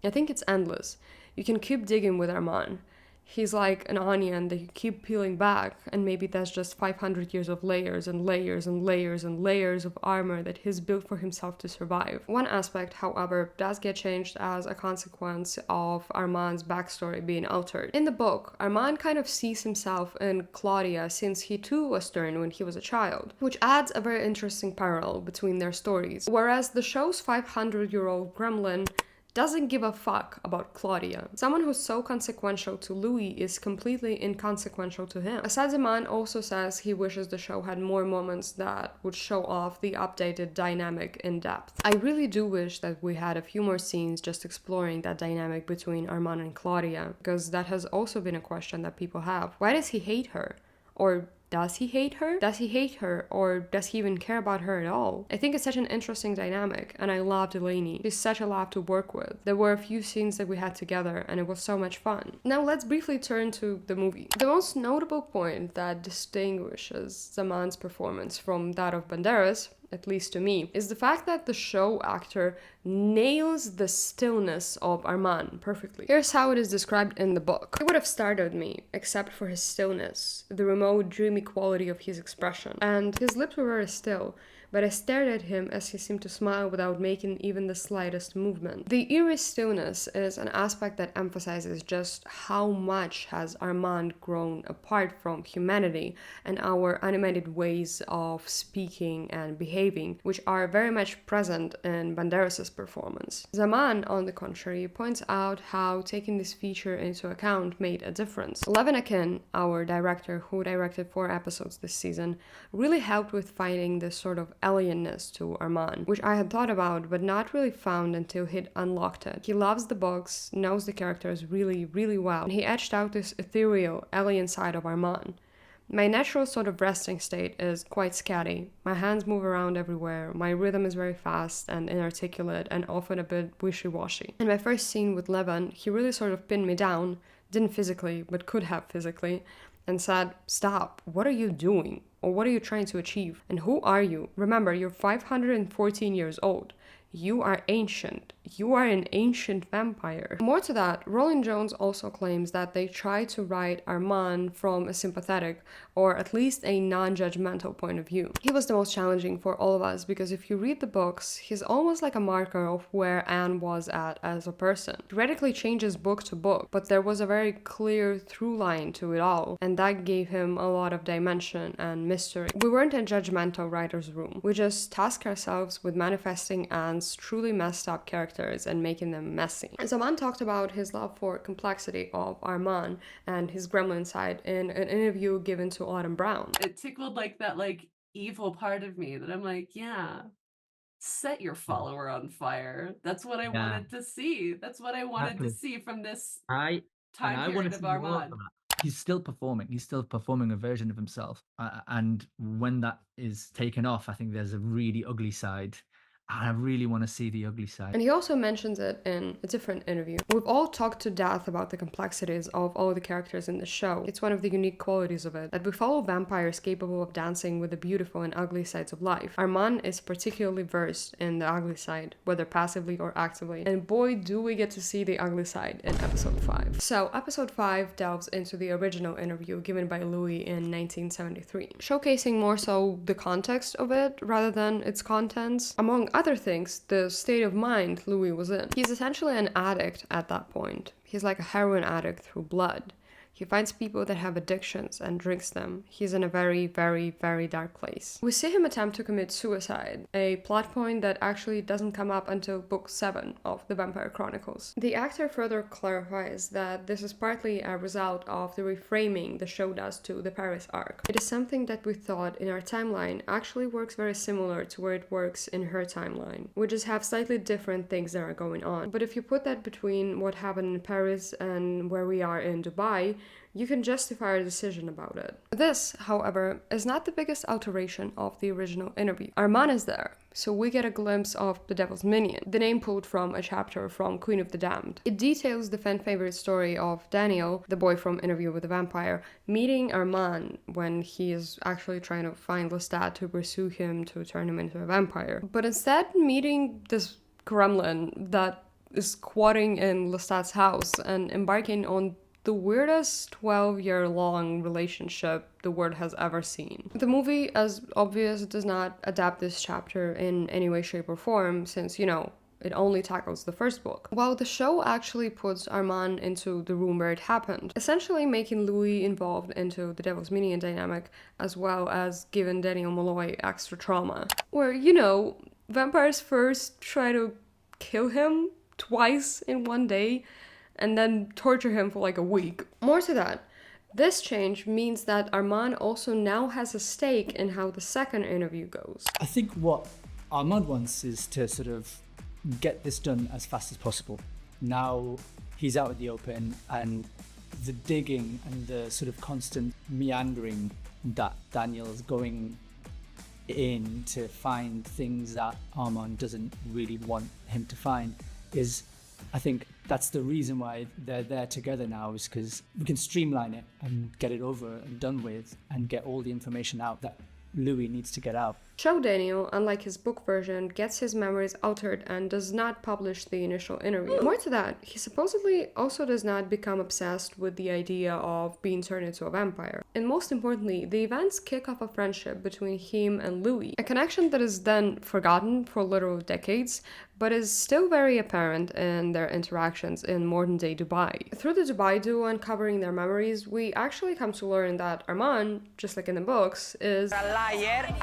I think it's endless. You can keep digging with Armand. He's like an onion that you keep peeling back, and maybe that's just 500 years of layers and layers and layers and layers of armor that he's built for himself to survive. One aspect, however, does get changed as a consequence of Armand's backstory being altered. In the book, Armand kind of sees himself in Claudia since he too was turned when he was a child, which adds a very interesting parallel between their stories. Whereas the show's 500-year-old gremlin doesn't give a fuck about Claudia. Someone who's so consequential to Louis is completely inconsequential to him. Asad Zaman also says he wishes the show had more moments that would show off the updated dynamic in depth. I really do wish that we had a few more scenes just exploring that dynamic between Armand and Claudia, because that has also been a question that people have. Why does he hate her? Or does he hate her? Does he hate her, or does he even care about her at all? I think it's such an interesting dynamic, and I love Delaney. She's such a laugh to work with. There were a few scenes that we had together, and it was so much fun. Now let's briefly turn to the movie. The most notable point that distinguishes Zaman's performance from that of Banderas, at least to me, is the fact that the show actor nails the stillness of Armand perfectly. Here's how it is described in the book. He would have startled me, except for his stillness, the remote, dreamy quality of his expression. And his lips were very still, but I stared at him as he seemed to smile without making even the slightest movement. The eerie stillness is an aspect that emphasizes just how much has Armand grown apart from humanity and our animated ways of speaking and behaving, which are very much present in Banderas' performance. Zaman, on the contrary, points out how taking this feature into account made a difference. Levin Akin, our director who directed 4 episodes this season, really helped with finding this sort of alienness to Armand, which I had thought about but not really found until he'd unlocked it. He loves the books, knows the characters really, really well, and he etched out this ethereal, alien side of Armand. My natural sort of resting state is quite scatty. My hands move around everywhere, my rhythm is very fast and inarticulate and often a bit wishy-washy. In my first scene with Levin, he really sort of pinned me down, didn't physically, but could have physically, and said, "Stop, what are you doing? Or what are you trying to achieve? And who are you? Remember, you're 514 years old. You are ancient. You are an ancient vampire." More to that, Rolling Jones also claims that they try to write Armand from a sympathetic, or at least a non-judgmental point of view. He was the most challenging for all of us because if you read the books, he's almost like a marker of where Anne was at as a person. He radically changes book to book, but there was a very clear through line to it all, and that gave him a lot of dimension and mystery. We weren't a judgmental writer's room. We just tasked ourselves with manifesting Anne's truly messed up characters and making them messy. Zaman talked about his love for complexity of Armand and his gremlin side in an interview given to Autumn Brown. It tickled like that evil part of me that I'm like, yeah, set your follower on fire. That's what I wanted to see. That's what I wanted to see from this time period of Armand. He's still performing. He's still performing a version of himself. And when that is taken off, I think there's a really ugly side. I really want to see the ugly side. And he also mentions it in a different interview. We've all talked to death about the complexities of all the characters in the show. It's one of the unique qualities of it, that we follow vampires capable of dancing with the beautiful and ugly sides of life. Armand is particularly versed in the ugly side, whether passively or actively. And boy, do we get to see the ugly side in episode 5. So episode 5 delves into the original interview given by Louis in 1973, showcasing more so the context of it rather than its contents. Among other things, the state of mind Louis was in. He's essentially an addict at that point. He's like a heroin addict through blood. He finds people that have addictions and drinks them. He's in a very, very, very dark place. We see him attempt to commit suicide, a plot point that actually doesn't come up until book 7 of the Vampire Chronicles. The actor further clarifies that this is partly a result of the reframing the show does to the Paris arc. It is something that we thought in our timeline actually works very similar to where it works in her timeline. We just have slightly different things that are going on. But if you put that between what happened in Paris and where we are in Dubai, you can justify a decision about it. This, however, is not the biggest alteration of the original interview. Armand is there, so we get a glimpse of the Devil's Minion, the name pulled from a chapter from Queen of the Damned. It details the fan favorite story of Daniel, the boy from Interview with the Vampire, meeting Armand when he is actually trying to find Lestat to pursue him to turn him into a vampire. But instead meeting this gremlin that is squatting in Lestat's house and embarking on the weirdest 12-year-long relationship the world has ever seen. The movie, as obvious, does not adapt this chapter in any way, shape, or form, since, you know, it only tackles the first book. While the show actually puts Armand into the room where it happened, essentially making Louis involved into the Devil's Minion dynamic, as well as giving Daniel Malloy extra trauma. Where, you know, vampires first try to kill him twice in one day, and then torture him for like a week. More to that, this change means that Armand also now has a stake in how the second interview goes. I think what Armand wants is to sort of get this done as fast as possible. Now he's out in the open, and the digging and the sort of constant meandering that Daniel's going in to find things that Armand doesn't really want him to find is, I think that's the reason why they're there together now, is because we can streamline it and get it over and done with and get all the information out that Louis needs to get out. Show Daniel, unlike his book version, gets his memories altered and does not publish the initial interview. More to that, he supposedly also does not become obsessed with the idea of being turned into a vampire. And most importantly, the events kick off a friendship between him and Louis, a connection that is then forgotten for literal decades, but is still very apparent in their interactions in modern-day Dubai. Through the Dubai duo uncovering their memories, we actually come to learn that Armand, just like in the books, is a liar,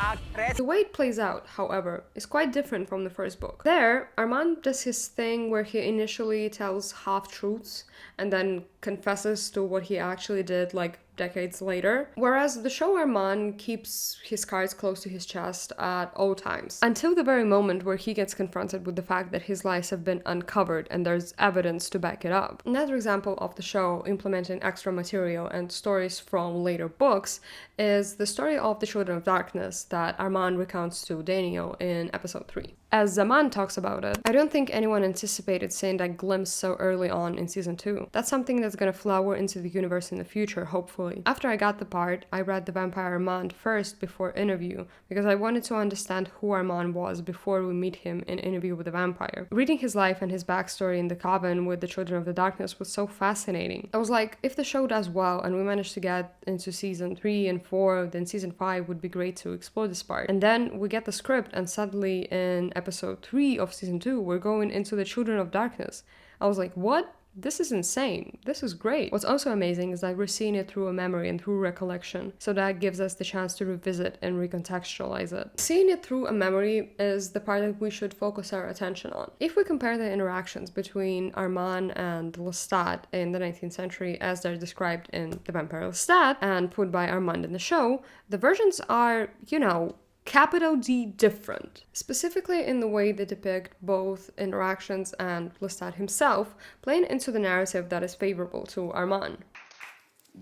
The way it plays out, however, is quite different from the first book. There, Armand does his thing where he initially tells half-truths and then confesses to what he actually did, like, decades later, whereas the show Armand keeps his cards close to his chest at all times, until the very moment where he gets confronted with the fact that his lies have been uncovered and there's evidence to back it up. Another example of the show implementing extra material and stories from later books is the story of the Children of Darkness that Armand recounts to Daniel in episode 3. As Zaman talks about it, I don't think anyone anticipated seeing that glimpse so early on in season 2. That's something that's gonna flower into the universe in the future, hopefully. After I got the part, I read The Vampire Armand first before Interview, because I wanted to understand who Armand was before we meet him in Interview with the Vampire. Reading his life and his backstory in the coven with the Children of the Darkness was so fascinating. I was like, if the show does well and we manage to get into season 3 and 4, then season 5 would be great to explore this part. And then we get the script, and suddenly in episode 3 of season 2, we're going into the Children of Darkness. I was like, what? This is insane. This is great. What's also amazing is that we're seeing it through a memory and through recollection, so that gives us the chance to revisit and recontextualize it. Seeing it through a memory is the part that we should focus our attention on. If we compare the interactions between Armand and Lestat in the 19th century as they're described in The Vampire Lestat and put by Armand in the show, the versions are, you know, capital D different, specifically in the way they depict both interactions and Lestat himself, playing into the narrative that is favorable to Armand.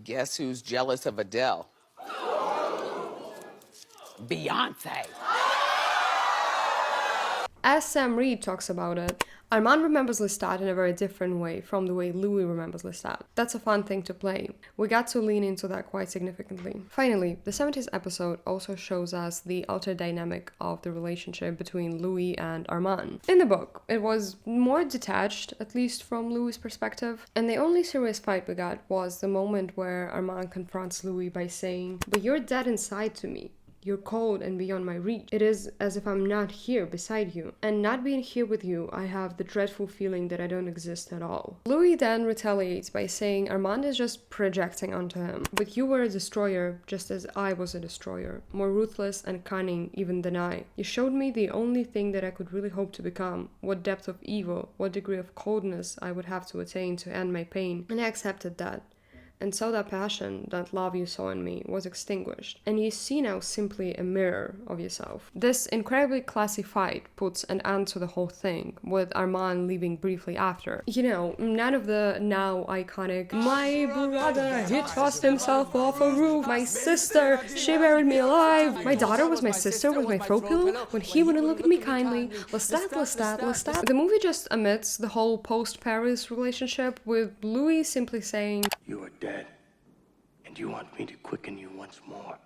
Guess who's jealous of Adele? Beyonce. As Sam Reed talks about it, Armand remembers Lestat in a very different way from the way Louis remembers Lestat. That's a fun thing to play. We got to lean into that quite significantly. Finally, the 70th episode also shows us the altered dynamic of the relationship between Louis and Armand. In the book, it was more detached, at least from Louis' perspective, and the only serious fight we got was the moment where Armand confronts Louis by saying, "But you're dead inside to me. You're cold and beyond my reach. It is as if I'm not here beside you. And not being here with you, I have the dreadful feeling that I don't exist at all. Louis then retaliates by saying Armand is just projecting onto him. But you were a destroyer, just as I was a destroyer. More ruthless and cunning even than I. You showed me the only thing that I could really hope to become. What depth of evil, what degree of coldness I would have to attain to end my pain. And I accepted that. And so that passion, that love you saw in me, was extinguished, and you see now simply a mirror of yourself. This incredibly classy fight puts an end to the whole thing, with Armand leaving briefly after. You know, none of the now iconic, my brother, he tossed himself off a roof, my sister, she buried me alive, my daughter was my sister with my throat pillow when he wouldn't look at me kindly, Lestat, Lestat, Lestat. The movie just omits the whole post-Paris relationship, with Louis simply saying, You are dead, and you want me to quicken you once more.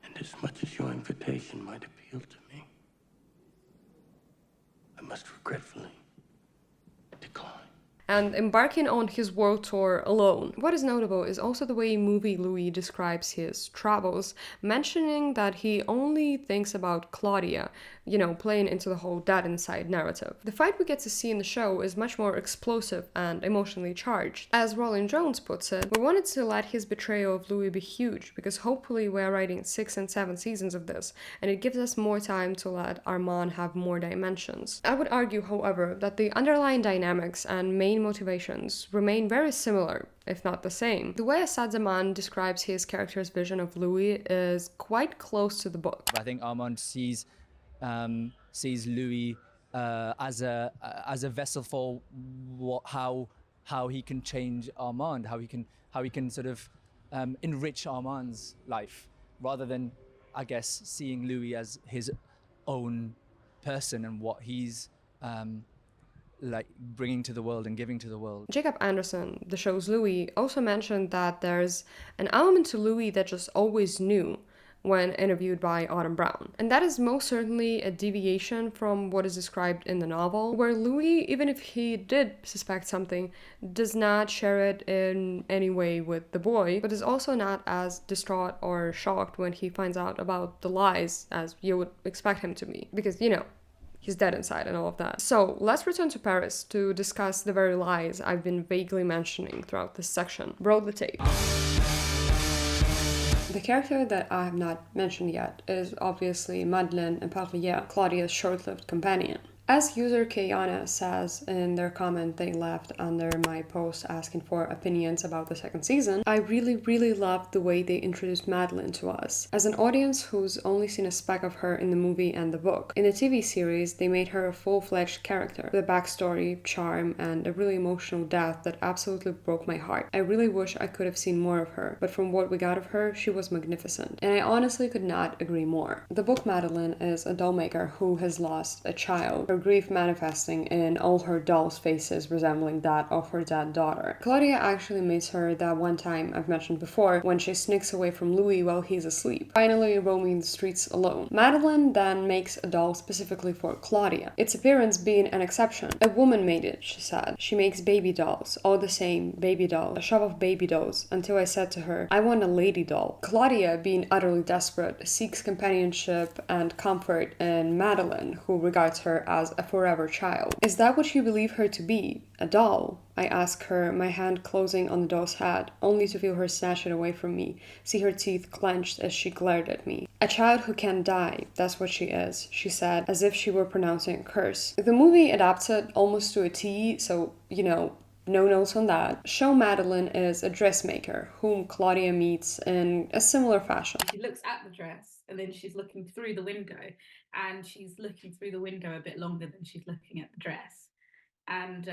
And as much as your invitation might appeal to me, I must regretfully decline. And embarking on his world tour alone. What is notable is also the way movie Louis describes his travels, mentioning that he only thinks about Claudia, you know, playing into the whole dead inside narrative. The fight we get to see in the show is much more explosive and emotionally charged. As Roland Jones puts it, we wanted to let his betrayal of Louis be huge, because hopefully we're writing 6 and 7 seasons of this, and it gives us more time to let Armand have more dimensions. I would argue, however, that the underlying dynamics and main motivations remain very similar, if not the same. The way Asad Zaman describes his character's vision of Louis is quite close to the book. I think Armand sees Louis as a vessel for how he can change Armand, how he can sort of enrich Armand's life, rather than, I guess, seeing Louis as his own person and what he's like bringing to the world and giving to the world. Jacob Anderson, the show's Louis, also mentioned that there's an element to Louis that just always knew when interviewed by Autumn Brown. And that is most certainly a deviation from what is described in the novel, where Louis, even if he did suspect something, does not share it in any way with the boy, but is also not as distraught or shocked when he finds out about the lies as you would expect him to be. Because, you know, he's dead inside and all of that. So let's return to Paris to discuss the very lies I've been vaguely mentioning throughout this section. Roll the tape. The character that I have not mentioned yet is obviously Madeleine Epervier, Claudia's short-lived companion. As user Kayana says in their comment they left under my post asking for opinions about the second season, I really loved the way they introduced Madeleine to us. As an audience who's only seen a speck of her in the movie and the book, in the TV series they made her a full-fledged character, with a backstory, charm, and a really emotional death that absolutely broke my heart. I really wish I could have seen more of her, but from what we got of her, she was magnificent. And I honestly could not agree more. The book Madeleine is a dollmaker who has lost a child, her grief manifesting in all her doll's faces resembling that of her dead daughter. Claudia actually meets her that one time I've mentioned before, when she sneaks away from Louis while he's asleep, finally roaming the streets alone. Madeleine then makes a doll specifically for Claudia, its appearance being an exception. A woman made it, she said. She makes baby dolls, all the same, baby dolls, a shop of baby dolls, until I said to her, I want a lady doll. Claudia, being utterly desperate, seeks companionship and comfort in Madeleine, who regards her as a forever child. Is that what you believe her to be? A doll? I ask her, my hand closing on the doll's head, only to feel her snatch it away from me, see her teeth clenched as she glared at me. A child who can die, that's what she is, she said, as if she were pronouncing a curse. The movie adapts it almost to a T, so, you know, no notes on that. Show Madeleine is a dressmaker, whom Claudia meets in a similar fashion. She looks at the dress, and then she's looking through the window, and she's looking through the window a bit longer than she's looking at the dress. And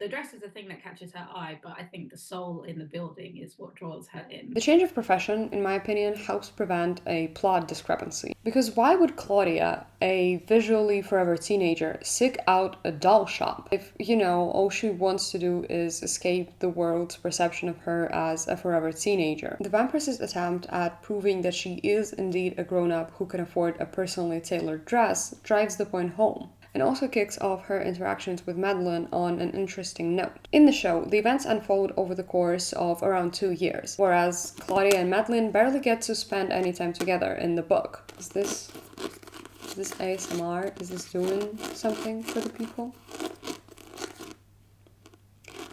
the dress is the thing that catches her eye, but I think the soul in the building is what draws her in. The change of profession, in my opinion, helps prevent a plot discrepancy. Because why would Claudia, a visually forever teenager, seek out a doll shop if, you know, all she wants to do is escape the world's perception of her as a forever teenager? The vampiress's attempt at proving that she is indeed a grown-up who can afford a personally tailored dress drives the point home. and also kicks off her interactions with Madeline on an interesting note. In the show, the events unfold over the course of around 2 years, whereas Claudia and Madeline barely get to spend any time together in the book. Is this ASMR? Is this doing something for the people?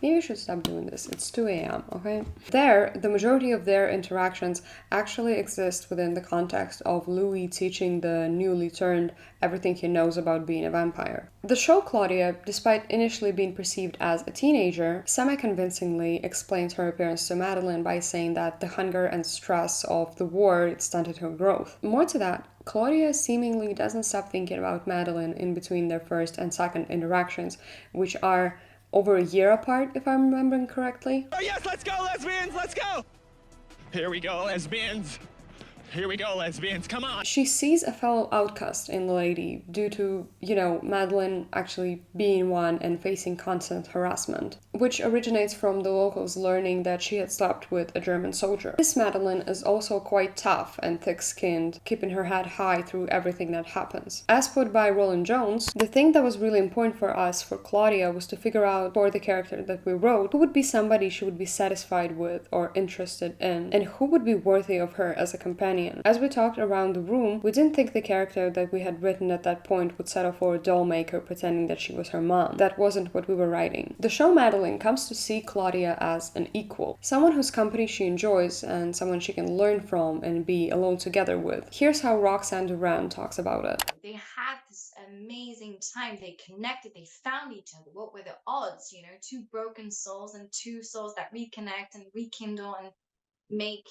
Maybe I should stop doing this. It's 2 a.m., okay? There, the majority of their interactions actually exist within the context of Louis teaching the newly turned everything he knows about being a vampire. The show Claudia, despite initially being perceived as a teenager, semi-convincingly explains her appearance to Madeline by saying that the hunger and stress of the war stunted her growth. More to that, Claudia seemingly doesn't stop thinking about Madeline in between their first and second interactions, which are over a year apart, if I'm remembering correctly. Oh yes, let's go, lesbians, let's go! Here we go, lesbians. Here we go, lesbians, come on! She sees a fellow outcast in the lady due to, Madeline actually being one and facing constant harassment, which originates from the locals learning that she had slept with a German soldier. This Madeline is also quite tough and thick-skinned, keeping her head high through everything that happens. As put by Roland Jones, the thing that was really important for us, for Claudia, was to figure out for the character that we wrote, who would be somebody she would be satisfied with or interested in, and who would be worthy of her as a companion. As we talked around the room, we didn't think the character that we had written at that point would settle for a doll maker pretending that she was her mom. That wasn't what we were writing. The show Madeline comes to see Claudia as an equal, someone whose company she enjoys and someone she can learn from and be alone together with. Here's how Roxanne Duran talks about it. They had this amazing time. They connected. They found each other. What were the odds? Two broken souls and two souls that reconnect and rekindle and make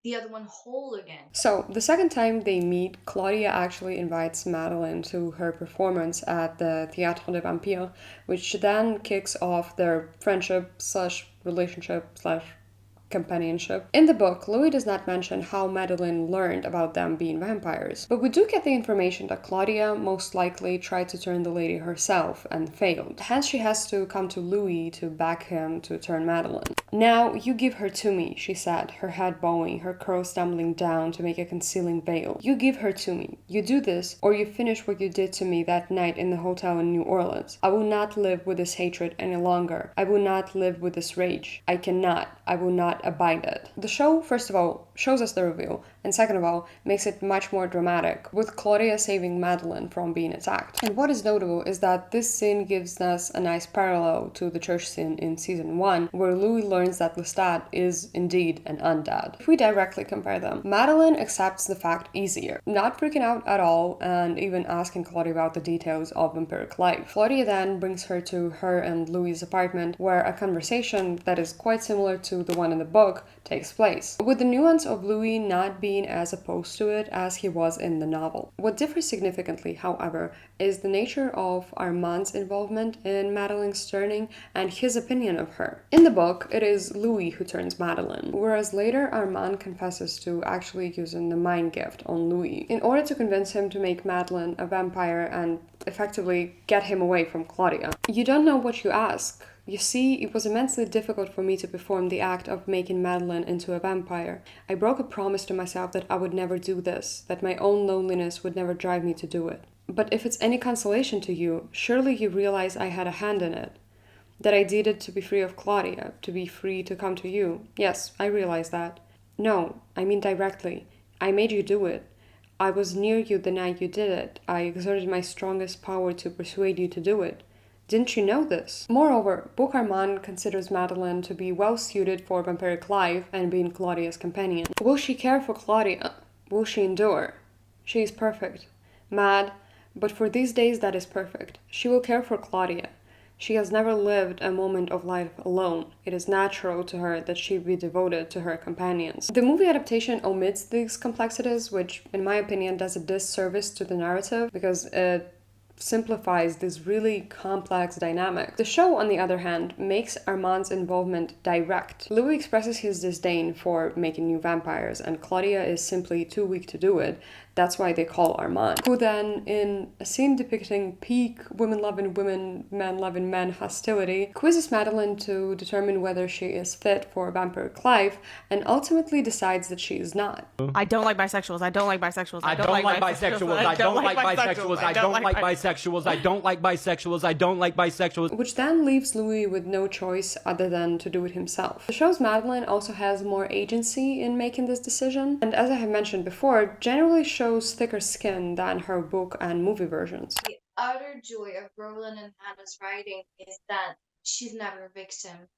the other one whole again. So, the second time they meet, Claudia actually invites Madeline to her performance at the Théâtre des Vampires, which then kicks off their friendship/relationship/companionship. In the book, Louis does not mention how Madeline learned about them being vampires, but we do get the information that Claudia most likely tried to turn the lady herself and failed. Hence, she has to come to Louis to back him to turn Madeline. "Now, you give her to me," she said, her head bowing, her curls tumbling down to make a concealing veil. "You give her to me. You do this, or you finish what you did to me that night in the hotel in New Orleans. I will not live with this hatred any longer. I will not live with this rage. I cannot. I will not abide it." The show, first of all, shows us the reveal, and second of all, makes it much more dramatic, with Claudia saving Madeline from being attacked. And what is notable is that this scene gives us a nice parallel to the church scene in season 1, where Louis learns that Lestat is indeed an undead. If we directly compare them, Madeline accepts the fact easier, not freaking out at all, and even asking Claudia about the details of vampiric life. Claudia then brings her to her and Louis' apartment, where a conversation that is quite similar to the one in the book takes place, with the nuance of Louis not being as opposed to it as he was in the novel. What differs significantly, however, is the nature of Armand's involvement in Madeline's turning and his opinion of her. In the book, it is Louis who turns Madeline, whereas later Armand confesses to actually using the mind gift on Louis in order to convince him to make Madeline a vampire and effectively get him away from Claudia. "You don't know what you ask. You see, it was immensely difficult for me to perform the act of making Madeline into a vampire. I broke a promise to myself that I would never do this, that my own loneliness would never drive me to do it. But if it's any consolation to you, surely you realize I had a hand in it. That I did it to be free of Claudia, to be free to come to you. Yes, I realize that. No, I mean directly. I made you do it. I was near you the night you did it. I exerted my strongest power to persuade you to do it. Didn't you know this?" Moreover, Book Armand considers Madeline to be well suited for vampiric life and being Claudia's companion. Will she care for Claudia? Will she endure? She is perfect. Mad, but for these days that is perfect. She will care for Claudia. She has never lived a moment of life alone. It is natural to her that she be devoted to her companions. The movie adaptation omits these complexities, which, in my opinion, does a disservice to the narrative because it simplifies this really complex dynamic. The show, on the other hand, makes Armand's involvement direct. Louis expresses his disdain for making new vampires, and Claudia is simply too weak to do it. That's why they call Armand, who then, in a scene depicting peak women-loving women, men-loving men hostility, quizzes Madeline to determine whether she is fit for vampiric life, and ultimately decides that she is not. I don't like bisexuals. I don't like bisexuals. I don't like bisexuals. I don't like bisexuals. I don't like bisexuals. bisexuals. I don't like bisexuals. I don't like bisexuals. Which then leaves Louis with no choice other than to do it himself. The show's Madeline also has more agency in making this decision, and as I have mentioned before, generally shows thicker skin than her book and movie versions. The utter joy of Roland and Hannah's writing is that she's never a victim.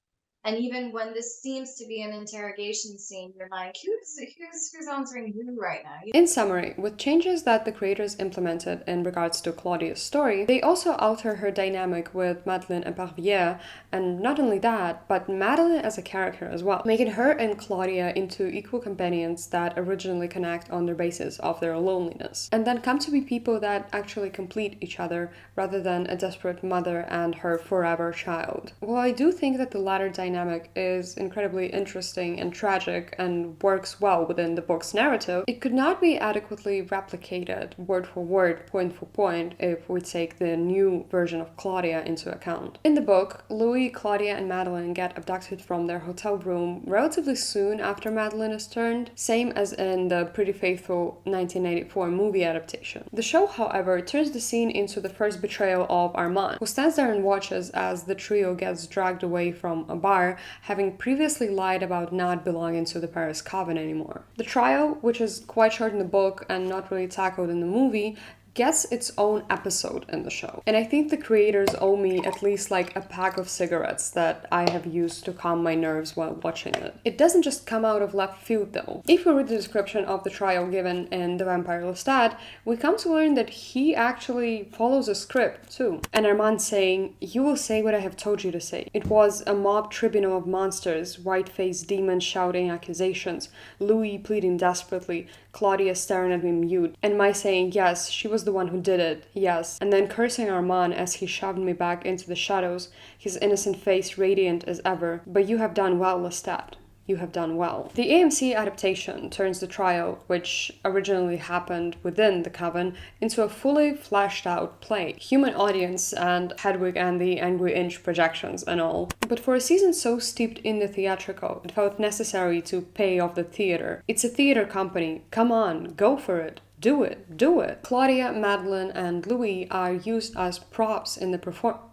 And even when this seems to be an interrogation scene, you're like, who's answering who right now? In summary, with changes that the creators implemented in regards to Claudia's story, they also alter her dynamic with Madeleine Epervier, and not only that, but Madeleine as a character as well, making her and Claudia into equal companions that originally connect on the basis of their loneliness, and then come to be people that actually complete each other rather than a desperate mother and her forever child. While I do think that the latter dynamic is incredibly interesting and tragic and works well within the book's narrative, it could not be adequately replicated word for word, point for point, if we take the new version of Claudia into account. In the book, Louis, Claudia, and Madeleine get abducted from their hotel room relatively soon after Madeleine is turned, same as in the Pretty Faithful 1984 movie adaptation. The show, however, turns the scene into the first betrayal of Armand, who stands there and watches as the trio gets dragged away from a bar, having previously lied about not belonging to the Paris Coven anymore. The trial, which is quite short in the book and not really tackled in the movie, gets its own episode in the show. And I think the creators owe me at least like a pack of cigarettes that I have used to calm my nerves while watching it. It doesn't just come out of left field though. If we read the description of the trial given in The Vampire Lestat, we come to learn that he actually follows a script too. And Armand saying, "You will say what I have told you to say." It was a mob tribunal of monsters, white-faced demons shouting accusations, Louis pleading desperately, Claudia staring at me mute, and my saying, yes, she was the one who did it, yes, and then cursing Armand as he shoved me back into the shadows, his innocent face radiant as ever. "But you have done well, Lestat. You have done well." The AMC adaptation turns the trial, which originally happened within the Coven, into a fully fleshed out play. Human audience and Hedwig and the Angry Inch projections and all. But for a season so steeped in the theatrical, it felt necessary to pay off the theater. It's a theater company. Come on, go for it. Do it. Do it. Claudia, Madeleine, and Louis are used as props in the performance.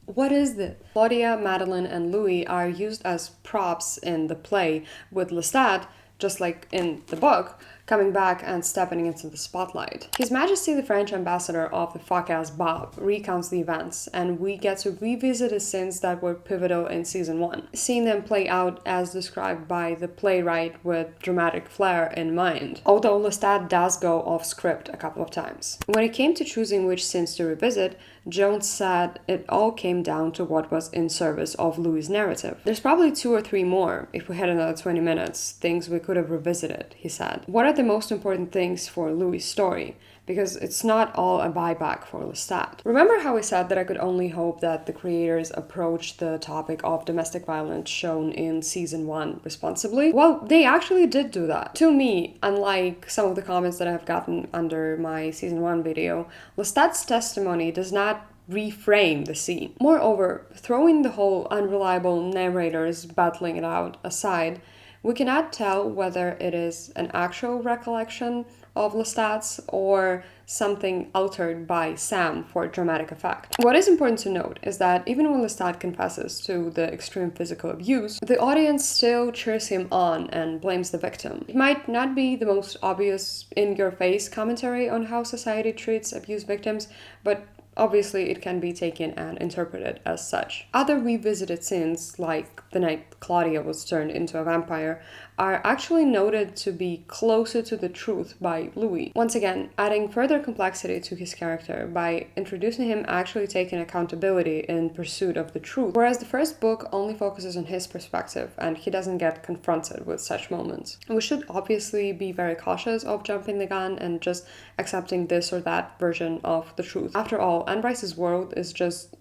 What is this? Claudia, Madeleine, and Louis are used as props in the play, with Lestat, just like in the book, coming back and stepping into the spotlight. His Majesty the French Ambassador of the fuck-ass Bob recounts the events, and we get to revisit the scenes that were pivotal in season 1, seeing them play out as described by the playwright with dramatic flair in mind, although Lestat does go off script a couple of times. When it came to choosing which scenes to revisit, Jones said it all came down to what was in service of Louis' narrative. "There's probably 2 or 3 more, if we had another 20 minutes, things we could have revisited," he said. What are the most important things for Louis' story? Because it's not all a buyback for Lestat. Remember how I said that I could only hope that the creators approached the topic of domestic violence shown in season 1 responsibly? Well, they actually did do that. To me, unlike some of the comments that I've gotten under my season 1 video, Lestat's testimony does not reframe the scene. Moreover, throwing the whole unreliable narrators battling it out aside, we cannot tell whether it is an actual recollection of Lestat's or something altered by Sam for dramatic effect. What is important to note is that even when Lestat confesses to the extreme physical abuse, the audience still cheers him on and blames the victim. It might not be the most obvious in-your-face commentary on how society treats abuse victims, but obviously it can be taken and interpreted as such. Other revisited scenes, like the night Claudia was turned into a vampire, are actually noted to be closer to the truth by Louis, once again adding further complexity to his character by introducing him actually taking accountability in pursuit of the truth, whereas the first book only focuses on his perspective and he doesn't get confronted with such moments. We should obviously be very cautious of jumping the gun and just accepting this or that version of the truth. After all, Anne Rice's world is just,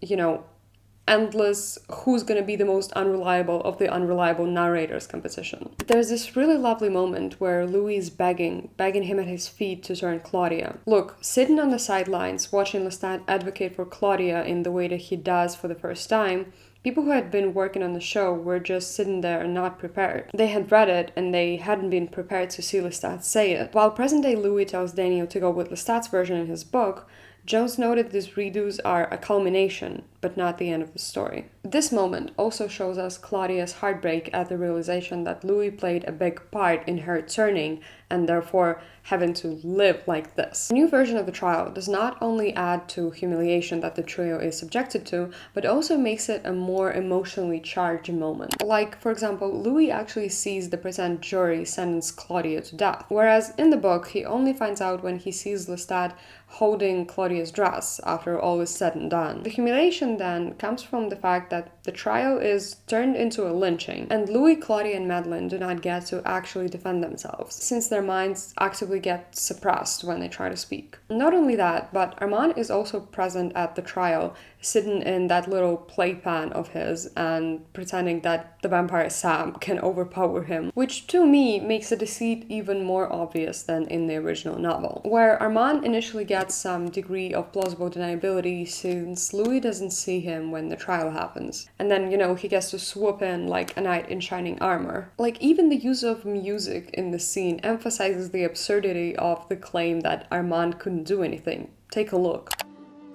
endless who's gonna be the most unreliable of the unreliable narrators competition. There's this really lovely moment where Louis is begging him at his feet to turn Claudia. Look, sitting on the sidelines watching Lestat advocate for Claudia in the way that he does for the first time, people who had been working on the show were just sitting there and not prepared. They had read it and they hadn't been prepared to see Lestat say it. While present-day Louis tells Daniel to go with Lestat's version in his book, Jones noted these redos are a culmination, but not the end of the story. This moment also shows us Claudia's heartbreak at the realization that Louis played a big part in her turning and therefore having to live like this. The new version of the trial does not only add to humiliation that the trio is subjected to, but also makes it a more emotionally charged moment. Like, for example, Louis actually sees the pretend jury sentence Claudia to death, whereas in the book he only finds out when he sees Lestat holding Claudia's dress after all is said and done. The humiliation then comes from the fact that the trial is turned into a lynching, and Louis, Claudia, and Madeleine do not get to actually defend themselves, since their minds actively get suppressed when they try to speak. Not only that, but Armand is also present at the trial, sitting in that little playpen of his and pretending that the vampire Sam can overpower him, which to me makes the deceit even more obvious than in the original novel, where Armand initially gets some degree of plausible deniability since Louis doesn't see him when the trial happens. And then, he gets to swoop in like a knight in shining armor. Like, even the use of music in the scene emphasizes the absurdity of the claim that Armand couldn't do anything. Take a look.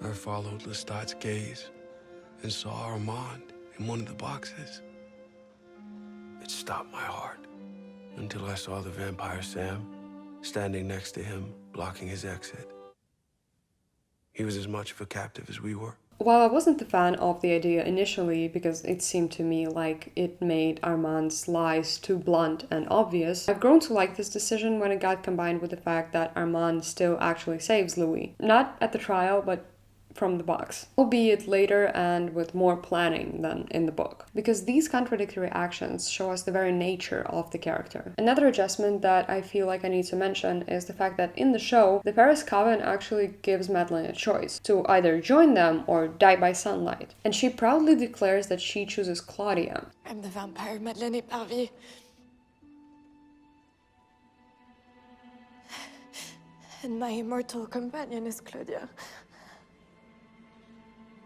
I followed Lestat's gaze and saw Armand in one of the boxes. It stopped my heart until I saw the vampire Sam standing next to him, blocking his exit. He was as much of a captive as we were. While I wasn't a fan of the idea initially because it seemed to me like it made Armand's lies too blunt and obvious, I've grown to like this decision when it got combined with the fact that Armand still actually saves Louis. Not at the trial, but from the box, albeit later and with more planning than in the book, because these contradictory actions show us the very nature of the character. Another adjustment that I feel like I need to mention is the fact that in the show, the Paris Coven actually gives Madeleine a choice to either join them or die by sunlight, and she proudly declares that she chooses Claudia. I'm the vampire Madeleine Eparvier. And my immortal companion is Claudia.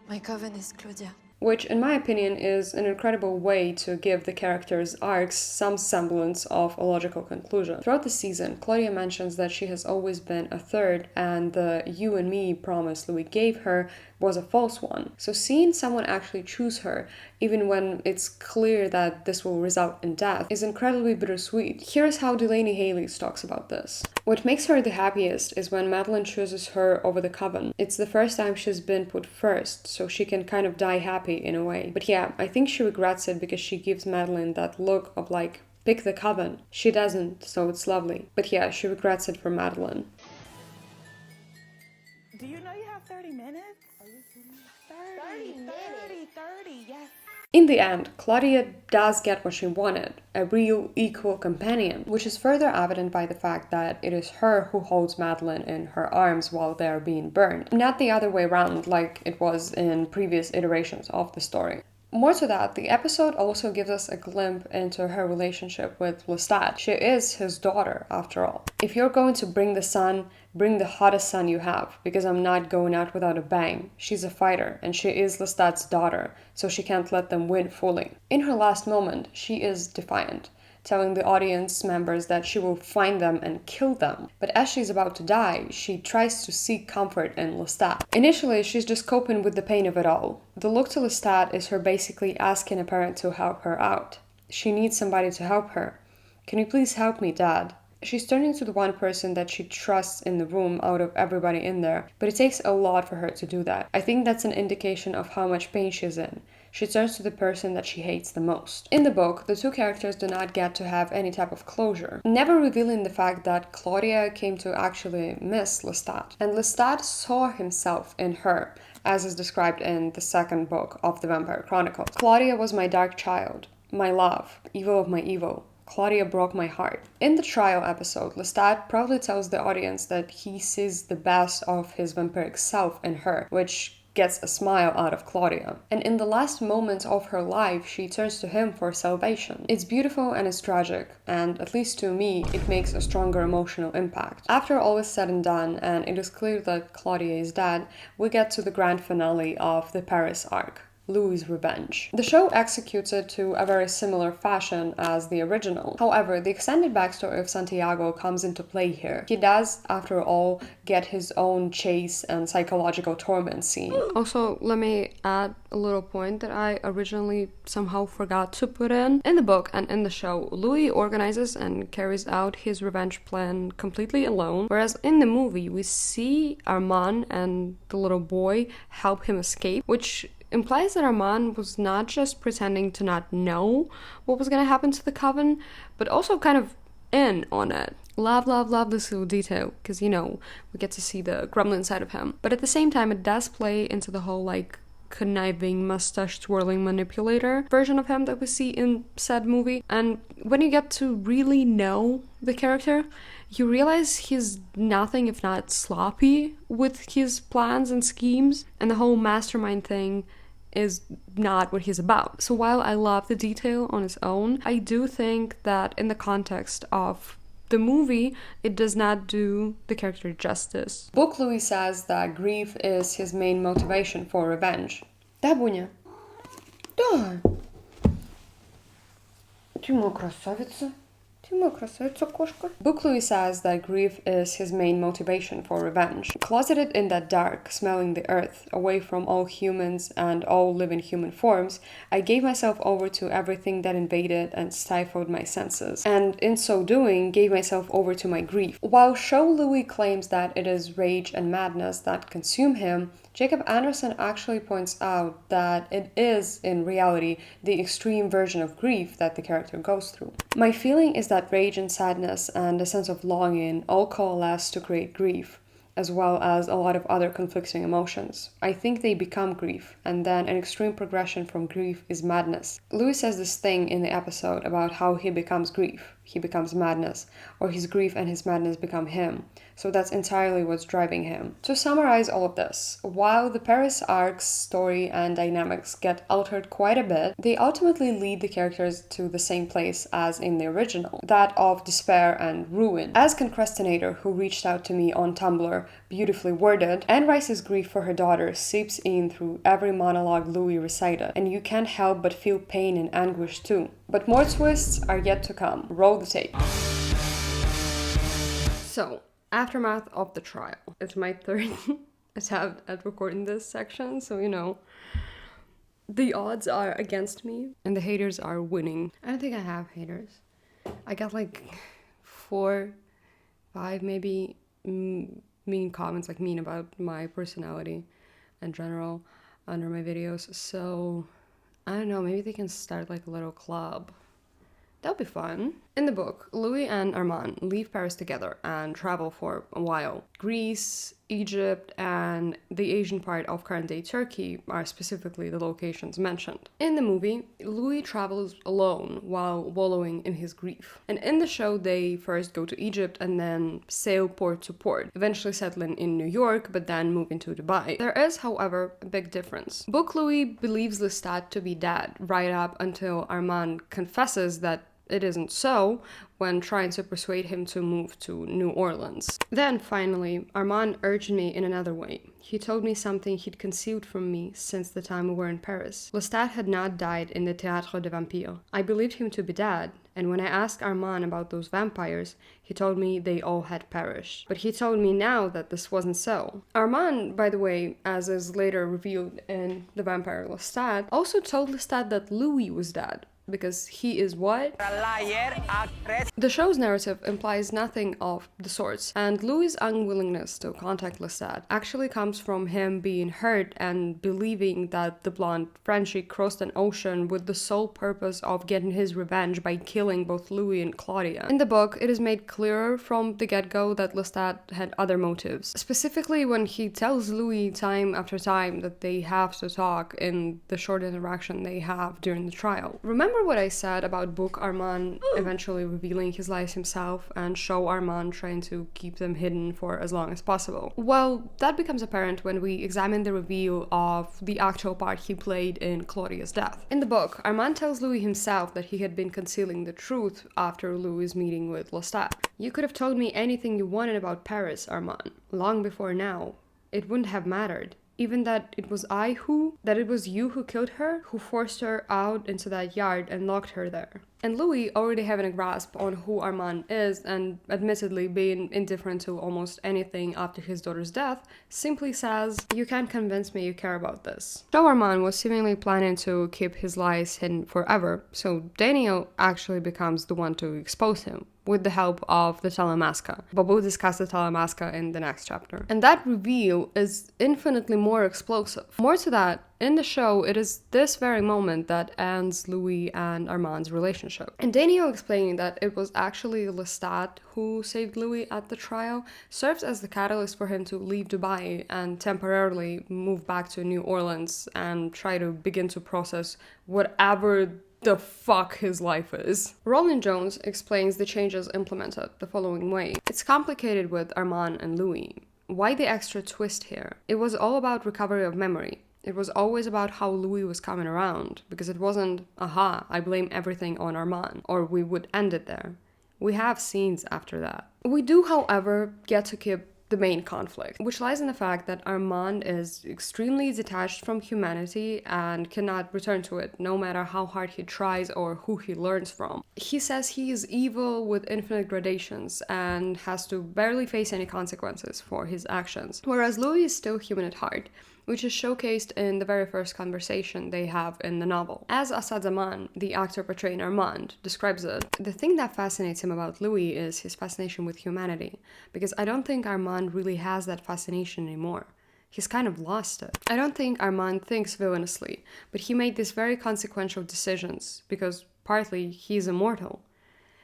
My coven is Claudia. Which, in my opinion, is an incredible way to give the characters' arcs some semblance of a logical conclusion. Throughout the season, Claudia mentions that she has always been a third, and the you and me promise Louis gave her was a false one. So seeing someone actually choose her, even when it's clear that this will result in death, is incredibly bittersweet. Here's how Delaney Haley talks about this. What makes her the happiest is when Madeleine chooses her over the coven. It's the first time she's been put first, so she can kind of die happy in a way. But yeah, I think she regrets it because she gives Madeleine that look of like, pick the coven. She doesn't, so it's lovely. But yeah, she regrets it for Madeleine. Do you know you have 30 minutes? Are you kidding me? 30, yes. In the end, Claudia does get what she wanted, a real equal companion, which is further evident by the fact that it is her who holds Madeleine in her arms while they are being burned, not the other way around like it was in previous iterations of the story. More to that, the episode also gives us a glimpse into her relationship with Lestat. She is his daughter, after all. If you're going to bring the sun, bring the hottest sun you have, because I'm not going out without a bang. She's a fighter, and she is Lestat's daughter, so she can't let them win fully. In her last moment, she is defiant, telling the audience members that she will find them and kill them. But as she's about to die, she tries to seek comfort in Lestat. Initially, she's just coping with the pain of it all. The look to Lestat is her basically asking a parent to help her out. She needs somebody to help her. Can you please help me, Dad? She's turning to the one person that she trusts in the room out of everybody in there, but it takes a lot for her to do that. I think that's an indication of how much pain she's in. She turns to the person that she hates the most. In the book, the two characters do not get to have any type of closure, never revealing the fact that Claudia came to actually miss Lestat. And Lestat saw himself in her, as is described in the second book of the Vampire Chronicles. Claudia was my dark child, my love, evil of my evil. Claudia broke my heart. In the trial episode, Lestat proudly tells the audience that he sees the best of his vampiric self in her, which gets a smile out of Claudia. And in the last moments of her life, she turns to him for salvation. It's beautiful and it's tragic, and at least to me, it makes a stronger emotional impact. After all is said and done, and it is clear that Claudia is dead, we get to the grand finale of the Paris arc. Louis's revenge. The show executes it to a very similar fashion as the original. However, the extended backstory of Santiago comes into play here. He does, after all, get his own chase and psychological torment scene. Also, let me add a little point that I originally somehow forgot to put in. In the book and in the show, Louis organizes and carries out his revenge plan completely alone, whereas in the movie we see Armand and the little boy help him escape, which implies that Armand was not just pretending to not know what was going to happen to the coven, but also kind of in on it. Love this little detail, because, you know, we get to see the gremlin side of him. But at the same time, it does play into the whole, like, conniving, mustache-twirling manipulator version of him that we see in said movie. And when you get to really know the character, you realize he's nothing if not sloppy with his plans and schemes, and the whole mastermind thing is not what he's about. So while I love the detail on its own, I do think that in the context of the movie, it does not do the character justice. Book Louis says that grief is his main motivation for revenge. Да, Буня? Да. Ты моя красавица. Book Louis says that grief is his main motivation for revenge. Closeted in that dark, smelling the earth, away from all humans and all living human forms, I gave myself over to everything that invaded and stifled my senses, and in so doing, gave myself over to my grief. While Show Louis claims that it is rage and madness that consume him, Jacob Anderson actually points out that it is, in reality, the extreme version of grief that the character goes through. My feeling is that rage and sadness and a sense of longing all coalesce to create grief, as well as a lot of other conflicting emotions. I think they become grief, and then an extreme progression from grief is madness. Louis says this thing in the episode about how he becomes grief, he becomes madness, or his grief and his madness become him. So that's entirely what's driving him. To summarize all of this, while the Paris arc's story and dynamics get altered quite a bit, they ultimately lead the characters to the same place as in the original, that of despair and ruin. As Concrastinator, who reached out to me on Tumblr, beautifully worded, Anne Rice's grief for her daughter seeps in through every monologue Louis recited, and you can't help but feel pain and anguish too. But more twists are yet to come. Roll the tape. So, aftermath of the trial. It's my third attempt at recording this section, so you know, the odds are against me and the haters are winning. I don't think I have haters. I got like 4, 5 maybe mean comments, like mean about my personality in general under my videos, so I don't know, maybe they can start like a little club. That'll be fun. In the book, Louis and Armand leave Paris together and travel for a while. Greece, Egypt, and the Asian part of current-day Turkey are specifically the locations mentioned. In the movie, Louis travels alone while wallowing in his grief. And in the show, they first go to Egypt and then sail port to port, eventually settling in New York, but then moving to Dubai. There is, however, a big difference. Book Louis believes Lestat to be dead right up until Armand confesses that it isn't so when trying to persuade him to move to New Orleans. Then, finally, Armand urged me in another way. He told me something he'd concealed from me since the time we were in Paris. Lestat had not died in the Théâtre des Vampires. I believed him to be dead, and when I asked Armand about those vampires, he told me they all had perished. But he told me now that this wasn't so. Armand, by the way, as is later revealed in The Vampire Lestat, also told Lestat that Louis was dead, because he is what? A liar, actress. The show's narrative implies nothing of the sorts, and Louis' unwillingness to contact Lestat actually comes from him being hurt and believing that the blonde Frenchie crossed an ocean with the sole purpose of getting his revenge by killing both Louis and Claudia. In the book, it is made clearer from the get-go that Lestat had other motives, specifically when he tells Louis time after time that they have to talk in the short interaction they have during the trial. Remember what I said about Book Armand eventually revealing his lies himself and Show Armand trying to keep them hidden for as long as possible? Well, that becomes apparent when we examine the reveal of the actual part he played in Claudia's death. In the book, Armand tells Louis himself that he had been concealing the truth after Louis' meeting with Lestat. You could have told me anything you wanted about Paris, Armand, long before now. It wouldn't have mattered. Even that it was that it was you who killed her, who forced her out into that yard and locked her there. And Louis, already having a grasp on who Armand is and admittedly being indifferent to almost anything after his daughter's death, simply says, "You can't convince me you care about this." So Armand was seemingly planning to keep his lies hidden forever, so Daniel actually becomes the one to expose him, with the help of the Telemasca. But we'll discuss the Telemasca in the next chapter. And that reveal is infinitely more explosive. More to that, in the show, it is this very moment that ends Louis and Armand's relationship. And Daniel explaining that it was actually Lestat who saved Louis at the trial serves as the catalyst for him to leave Dubai and temporarily move back to New Orleans and try to begin to process whatever the fuck his life is. Roland Jones explains the changes implemented the following way. It's complicated with Armand and Louis. Why the extra twist here? It was all about recovery of memory. It was always about how Louis was coming around, because it wasn't, aha, I blame everything on Armand, or we would end it there. We have scenes after that. We do, however, get to keep the main conflict, which lies in the fact that Armand is extremely detached from humanity and cannot return to it, no matter how hard he tries or who he learns from. He says he is evil with infinite gradations and has to barely face any consequences for his actions, whereas Louis is still human at heart, which is showcased in the very first conversation they have in the novel. As Assad Zaman, the actor portraying Armand, describes it, the thing that fascinates him about Louis is his fascination with humanity, because I don't think Armand really has that fascination anymore. He's kind of lost it. I don't think Armand thinks villainously, but he made these very consequential decisions, because partly he's immortal.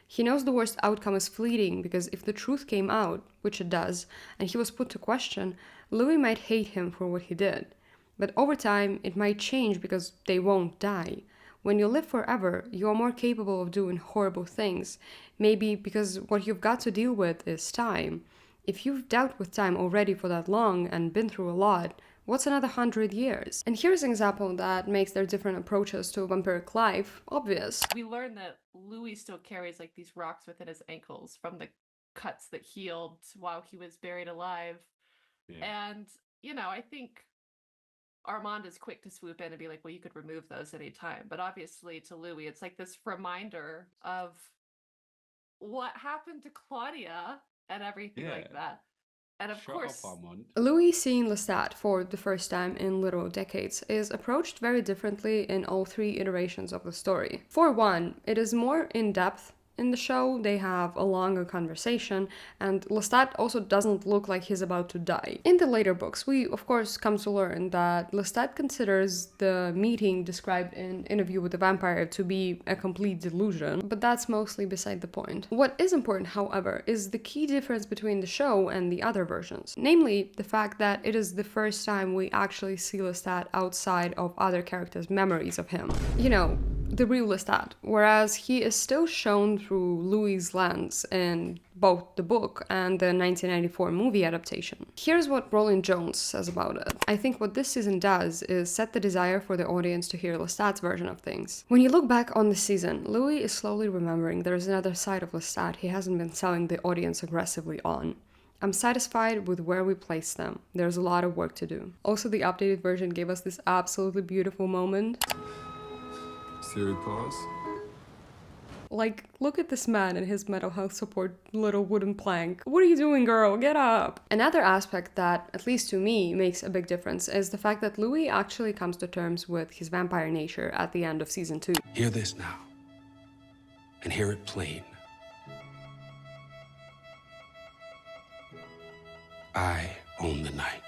He knows the worst outcome is fleeting, because if the truth came out, which it does, and he was put to question, Louis might hate him for what he did. But over time, it might change because they won't die. When you live forever, you are more capable of doing horrible things, maybe because what you've got to deal with is time. If you've dealt with time already for that long and been through a lot, what's another 100 years? And here's an example that makes their different approaches to vampiric life obvious. We learn that Louis still carries like these rocks within his ankles from the cuts that healed while he was buried alive. Yeah. And, you know, I think Armand is quick to swoop in and be like, well, you could remove those any time. But obviously to Louis, it's like this reminder of what happened to Claudia and everything like that. And of course, Louis seeing Lestat for the first time in literal decades is approached very differently in all three iterations of the story. For one, it is more in-depth. In the show, they have a longer conversation, and Lestat also doesn't look like he's about to die. In the later books, we of course come to learn that Lestat considers the meeting described in Interview with the Vampire to be a complete delusion, but that's mostly beside the point. What is important, however, is the key difference between the show and the other versions, namely the fact that it is the first time we actually see Lestat outside of other characters' memories of him. You know, the real Lestat, whereas he is still shown through Louis' lens in both the book and the 1994 movie adaptation. Here's what Roland Jones says about it. I think what this season does is set the desire for the audience to hear Lestat's version of things. When you look back on the season, Louis is slowly remembering there's another side of Lestat he hasn't been selling the audience aggressively on. I'm satisfied with where we placed them. There's a lot of work to do. Also, the updated version gave us this absolutely beautiful moment. Siri, pause. Like, look at this man and his mental health support little wooden plank. What are you doing, girl? Get up! Another aspect that, at least to me, makes a big difference is the fact that Louis actually comes to terms with his vampire nature at the end of season 2. Hear this now, and hear it plain. I own the night.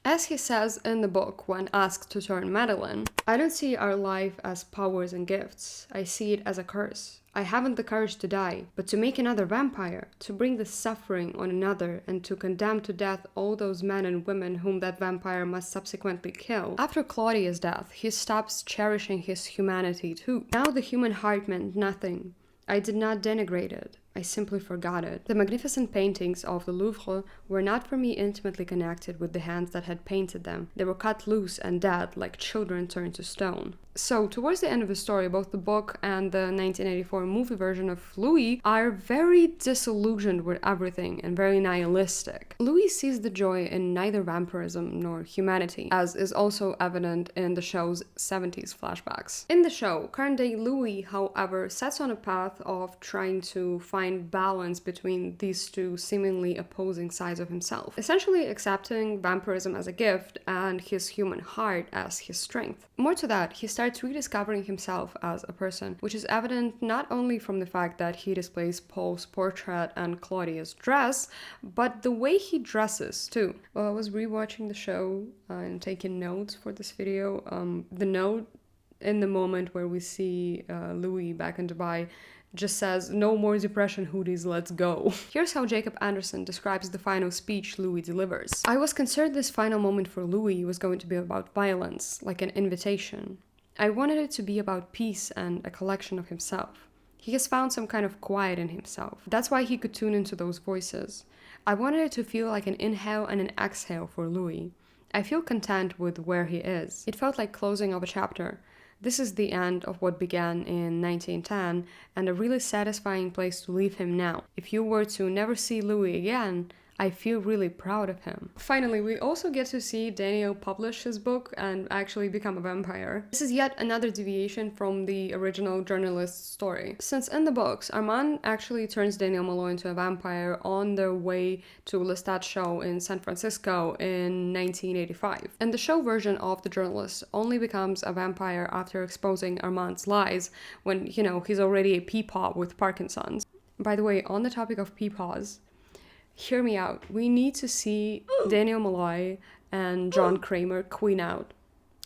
As he says in the book when asked to turn Madeline, I don't see our life as powers and gifts. I see it as a curse. I haven't the courage to die, but to make another vampire, to bring the suffering on another, and to condemn to death all those men and women whom that vampire must subsequently kill. After Claudia's death, he stops cherishing his humanity too. Now the human heart meant nothing. I did not denigrate it. I simply forgot it. The magnificent paintings of the Louvre were not for me intimately connected with the hands that had painted them. They were cut loose and dead, like children turned to stone. So, towards the end of the story, both the book and the 1984 movie version of Louis are very disillusioned with everything and very nihilistic. Louis sees the joy in neither vampirism nor humanity, as is also evident in the show's 70s flashbacks. In the show, current-day Louis, however, sets on a path of trying to find balance between these two seemingly opposing sides of himself, essentially accepting vampirism as a gift and his human heart as his strength. More to that, he starts rediscovering himself as a person, which is evident not only from the fact that he displays Paul's portrait and Claudia's dress, but the way he dresses too. While I was rewatching the show and taking notes for this video, the note in the moment where we see Louis back in Dubai just says, "No more depression hoodies, let's go." Here's how Jacob Anderson describes the final speech Louis delivers. "I was concerned this final moment for Louis was going to be about violence, like an invitation. I wanted it to be about peace and a collection of himself. He has found some kind of quiet in himself. That's why he could tune into those voices. I wanted it to feel like an inhale and an exhale for Louis. I feel content with where he is. It felt like closing of a chapter. This is the end of what began in 1910 and a really satisfying place to leave him now. If you were to never see Louis again, I feel really proud of him." Finally, we also get to see Daniel publish his book and actually become a vampire. This is yet another deviation from the original journalist's story. Since in the books, Armand actually turns Daniel Malloy into a vampire on their way to Lestat show in San Francisco in 1985. And the show version of the journalist only becomes a vampire after exposing Armand's lies when, he's already a peepaw with Parkinson's. By the way, on the topic of peepaws, hear me out. We need to see Daniel Malloy and John Kramer queen out.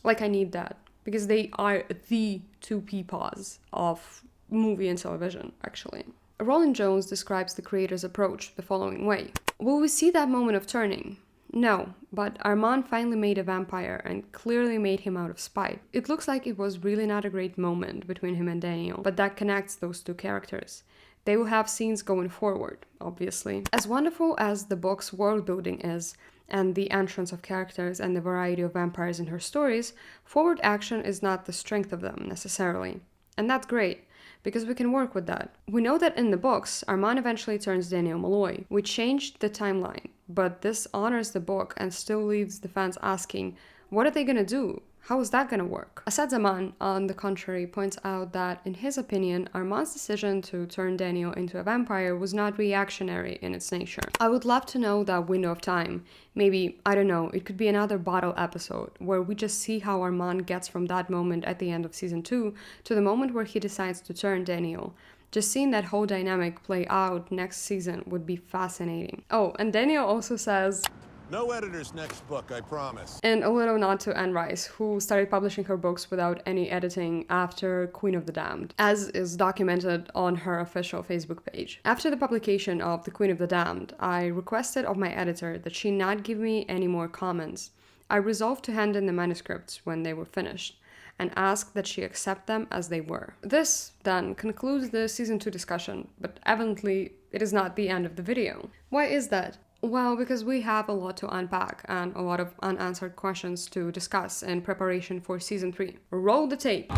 Like, I need that. Because they are the two peepaws of movie and television, actually. Roland Jones describes the creator's approach the following way. Will we see that moment of turning? No, but Armand finally made a vampire and clearly made him out of spite. It looks like it was really not a great moment between him and Daniel, but that connects those two characters. They will have scenes going forward, obviously. As wonderful as the book's world building is, and the entrance of characters and the variety of vampires in her stories, forward action is not the strength of them, necessarily. And that's great, because we can work with that. We know that in the books, Armand eventually turns Daniel Malloy. We changed the timeline, but this honors the book and still leaves the fans asking, what are they gonna do? How is that gonna work? Asad Zaman, on the contrary, points out that, in his opinion, Armand's decision to turn Daniel into a vampire was not reactionary in its nature. I would love to know that window of time. Maybe, I don't know, it could be another bottle episode, where we just see how Armand gets from that moment at the end of season 2 to the moment where he decides to turn Daniel. Just seeing that whole dynamic play out next season would be fascinating. Oh, and Daniel also says, "No editor's next book, I promise." And a little nod to Anne Rice, who started publishing her books without any editing after Queen of the Damned, as is documented on her official Facebook page. After the publication of The Queen of the Damned, I requested of my editor that she not give me any more comments. I resolved to hand in the manuscripts when they were finished, and asked that she accept them as they were. This, then, concludes the season 2 discussion, but evidently it is not the end of the video. Why is that? Well, because we have a lot to unpack and a lot of unanswered questions to discuss in preparation for season 3. Roll the tape!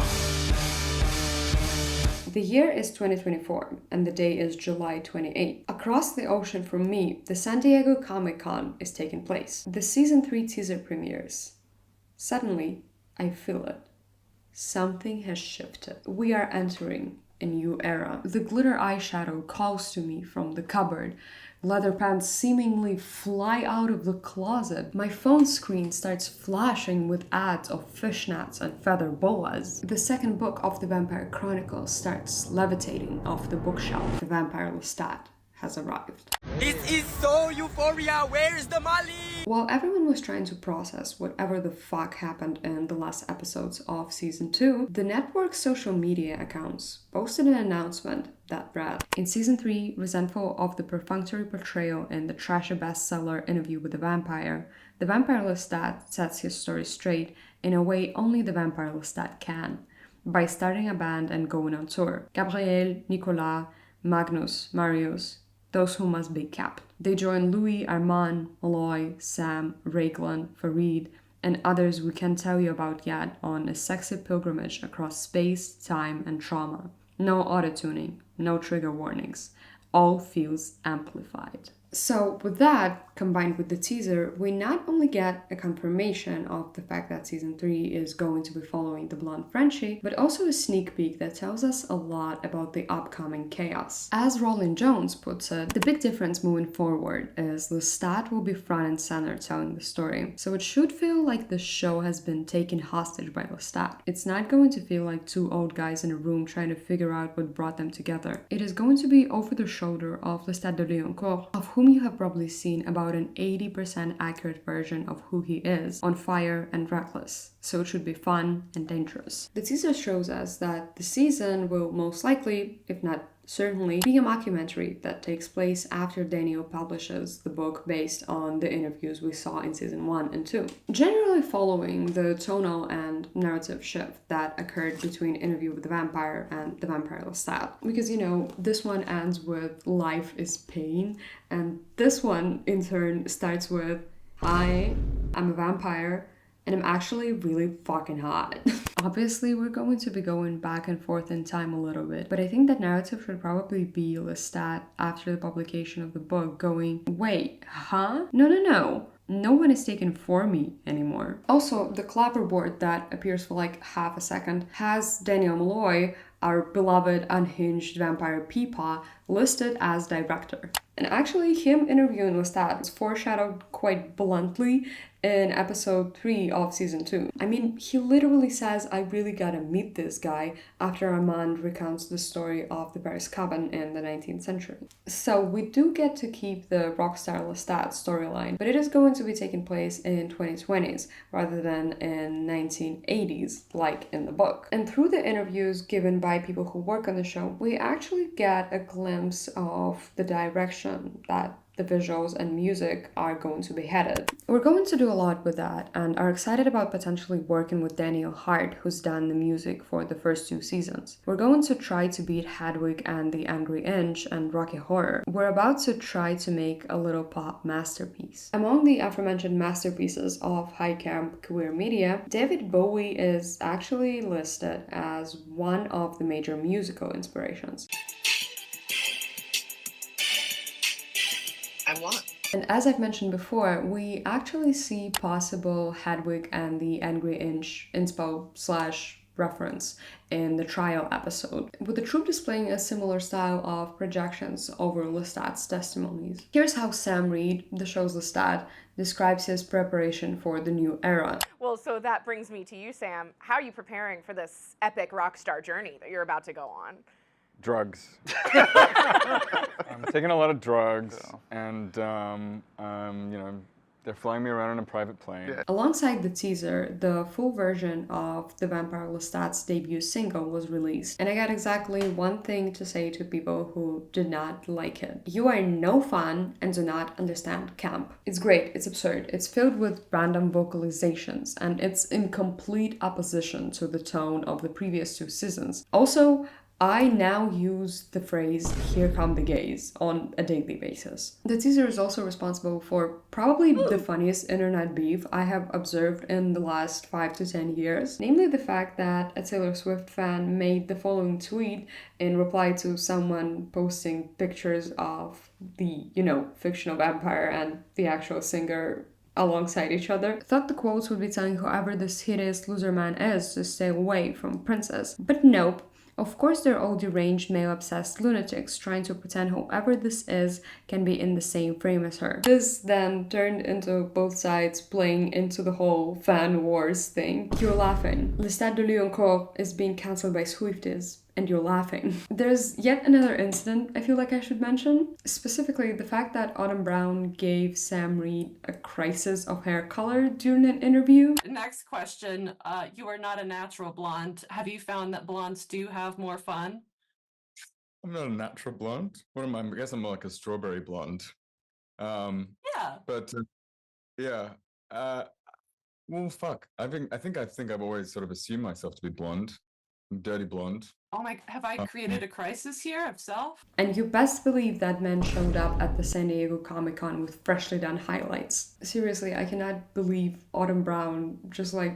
The year is 2024, and the day is July 28th. Across the ocean from me, the San Diego Comic-Con is taking place. The season 3 teaser premieres. Suddenly, I feel it. Something has shifted. We are entering a new era. The glitter eyeshadow calls to me from the cupboard. Leather pants seemingly fly out of the closet. My phone screen starts flashing with ads of fishnets and feather boas. The second book of the Vampire Chronicles starts levitating off the bookshelf. The vampire Lestat has arrived. This is so euphoria! Where's the Molly? While everyone was trying to process whatever the fuck happened in the last episodes of season 2, the network's social media accounts posted an announcement that read, in season 3, resentful of the perfunctory portrayal in the trashy bestseller Interview with the Vampire Lestat sets his story straight in a way only the vampire Lestat can, by starting a band and going on tour. Gabriel, Nicolas, Magnus, Marius, those who must be kept. They join Louis, Armand, Malloy, Sam, Raglan, Farid, and others we can't tell you about yet on a sexy pilgrimage across space, time, and trauma. No auto-tuning, no trigger warnings. All feels amplified. So with that, combined with the teaser, we not only get a confirmation of the fact that season 3 is going to be following the blonde Frenchie, but also a sneak peek that tells us a lot about the upcoming chaos. As Roland Jones puts it, the big difference moving forward is Lestat will be front and center telling the story. So it should feel like the show has been taken hostage by Lestat. It's not going to feel like two old guys in a room trying to figure out what brought them together. It is going to be over the shoulder of Lestat de Liancourt, of whom you have probably seen about an 80% accurate version of who he is on Fire and Reckless, so it should be fun and dangerous. The teaser shows us that the season will most likely, if not certainly, be a mockumentary that takes place after Daniel publishes the book based on the interviews we saw in season 1 and 2. Generally following the tonal and narrative shift that occurred between Interview with the Vampire and The Vampire Lestat. Because, you know, this one ends with Life is Pain, and this one, in turn, starts with Hi, I'm a vampire, and I'm actually really fucking hot. Obviously, we're going to be going back and forth in time a little bit, but I think that narrative should probably be Lestat after the publication of the book going, wait, huh? No. No one is taken for me anymore. Also, the clapperboard that appears for like half a second has Daniel Malloy, our beloved unhinged vampire Peepaw, listed as director. And actually, him interviewing Lestat was foreshadowed quite bluntly in episode 3 of season 2. I mean, he literally says, I really gotta meet this guy, after Armand recounts the story of the Paris Coven in the 19th century. So we do get to keep the rockstar Lestat storyline, but it is going to be taking place in 2020s rather than in 1980s, like in the book. And through the interviews given by people who work on the show, we actually get a glimpse of the direction that the visuals and music are going to be headed. We're going to do a lot with that and are excited about potentially working with Daniel Hart, who's done the music for the first 2 seasons. We're going to try to beat Hedwig and the Angry Inch and Rocky Horror. We're about to try to make a little pop masterpiece. Among the aforementioned masterpieces of high camp queer media, David Bowie is actually listed as one of the major musical inspirations. And as I've mentioned before, we actually see possible Hedwig and the Angry Inch inspo/reference in the trial episode, with the troupe displaying a similar style of projections over Lestat's testimonies. Here's how Sam Reed, the show's Lestat, describes his preparation for the new era. Well, so that brings me to you, Sam. How are you preparing for this epic rock star journey that you're about to go on? Drugs. I'm taking a lot of drugs, and you know, they're flying me around in a private plane. Alongside the teaser, the full version of The Vampire Lestat's debut single was released, and I got exactly one thing to say to people who did not like it. You are no fun and do not understand camp. It's great, it's absurd, it's filled with random vocalizations, and it's in complete opposition to the tone of the previous 2 seasons. Also, I now use the phrase, here come the gays, on a daily basis. The teaser is also responsible for probably the funniest internet beef I have observed in the last 5 to 10 years. Namely the fact that a Taylor Swift fan made the following tweet in reply to someone posting pictures of the, fictional vampire and the actual singer alongside each other. Thought the quotes would be telling whoever this hideous loser man is to stay away from Princess. But nope. Of course, they're all deranged, male-obsessed lunatics trying to pretend whoever this is can be in the same frame as her. This then turned into both sides playing into the whole fan wars thing. You're laughing. Lestat de Liancourt is being cancelled by Swifties, and you're laughing. There's yet another incident I feel like I should mention. Specifically, the fact that Autumn Brown gave Sam Reed a crisis of hair color during an interview. Next question. You are not a natural blonde. Have you found that blondes do have more fun? I'm not a natural blonde. What am I? I guess I'm more like a strawberry blonde. Yeah. But yeah. Well, fuck. I think I've always sort of assumed myself to be blonde. dirty blonde. Oh my, have I created a crisis here of self? And you best believe that man showed up at the San Diego Comic-Con with freshly done highlights. Seriously, I cannot believe Autumn Brown just like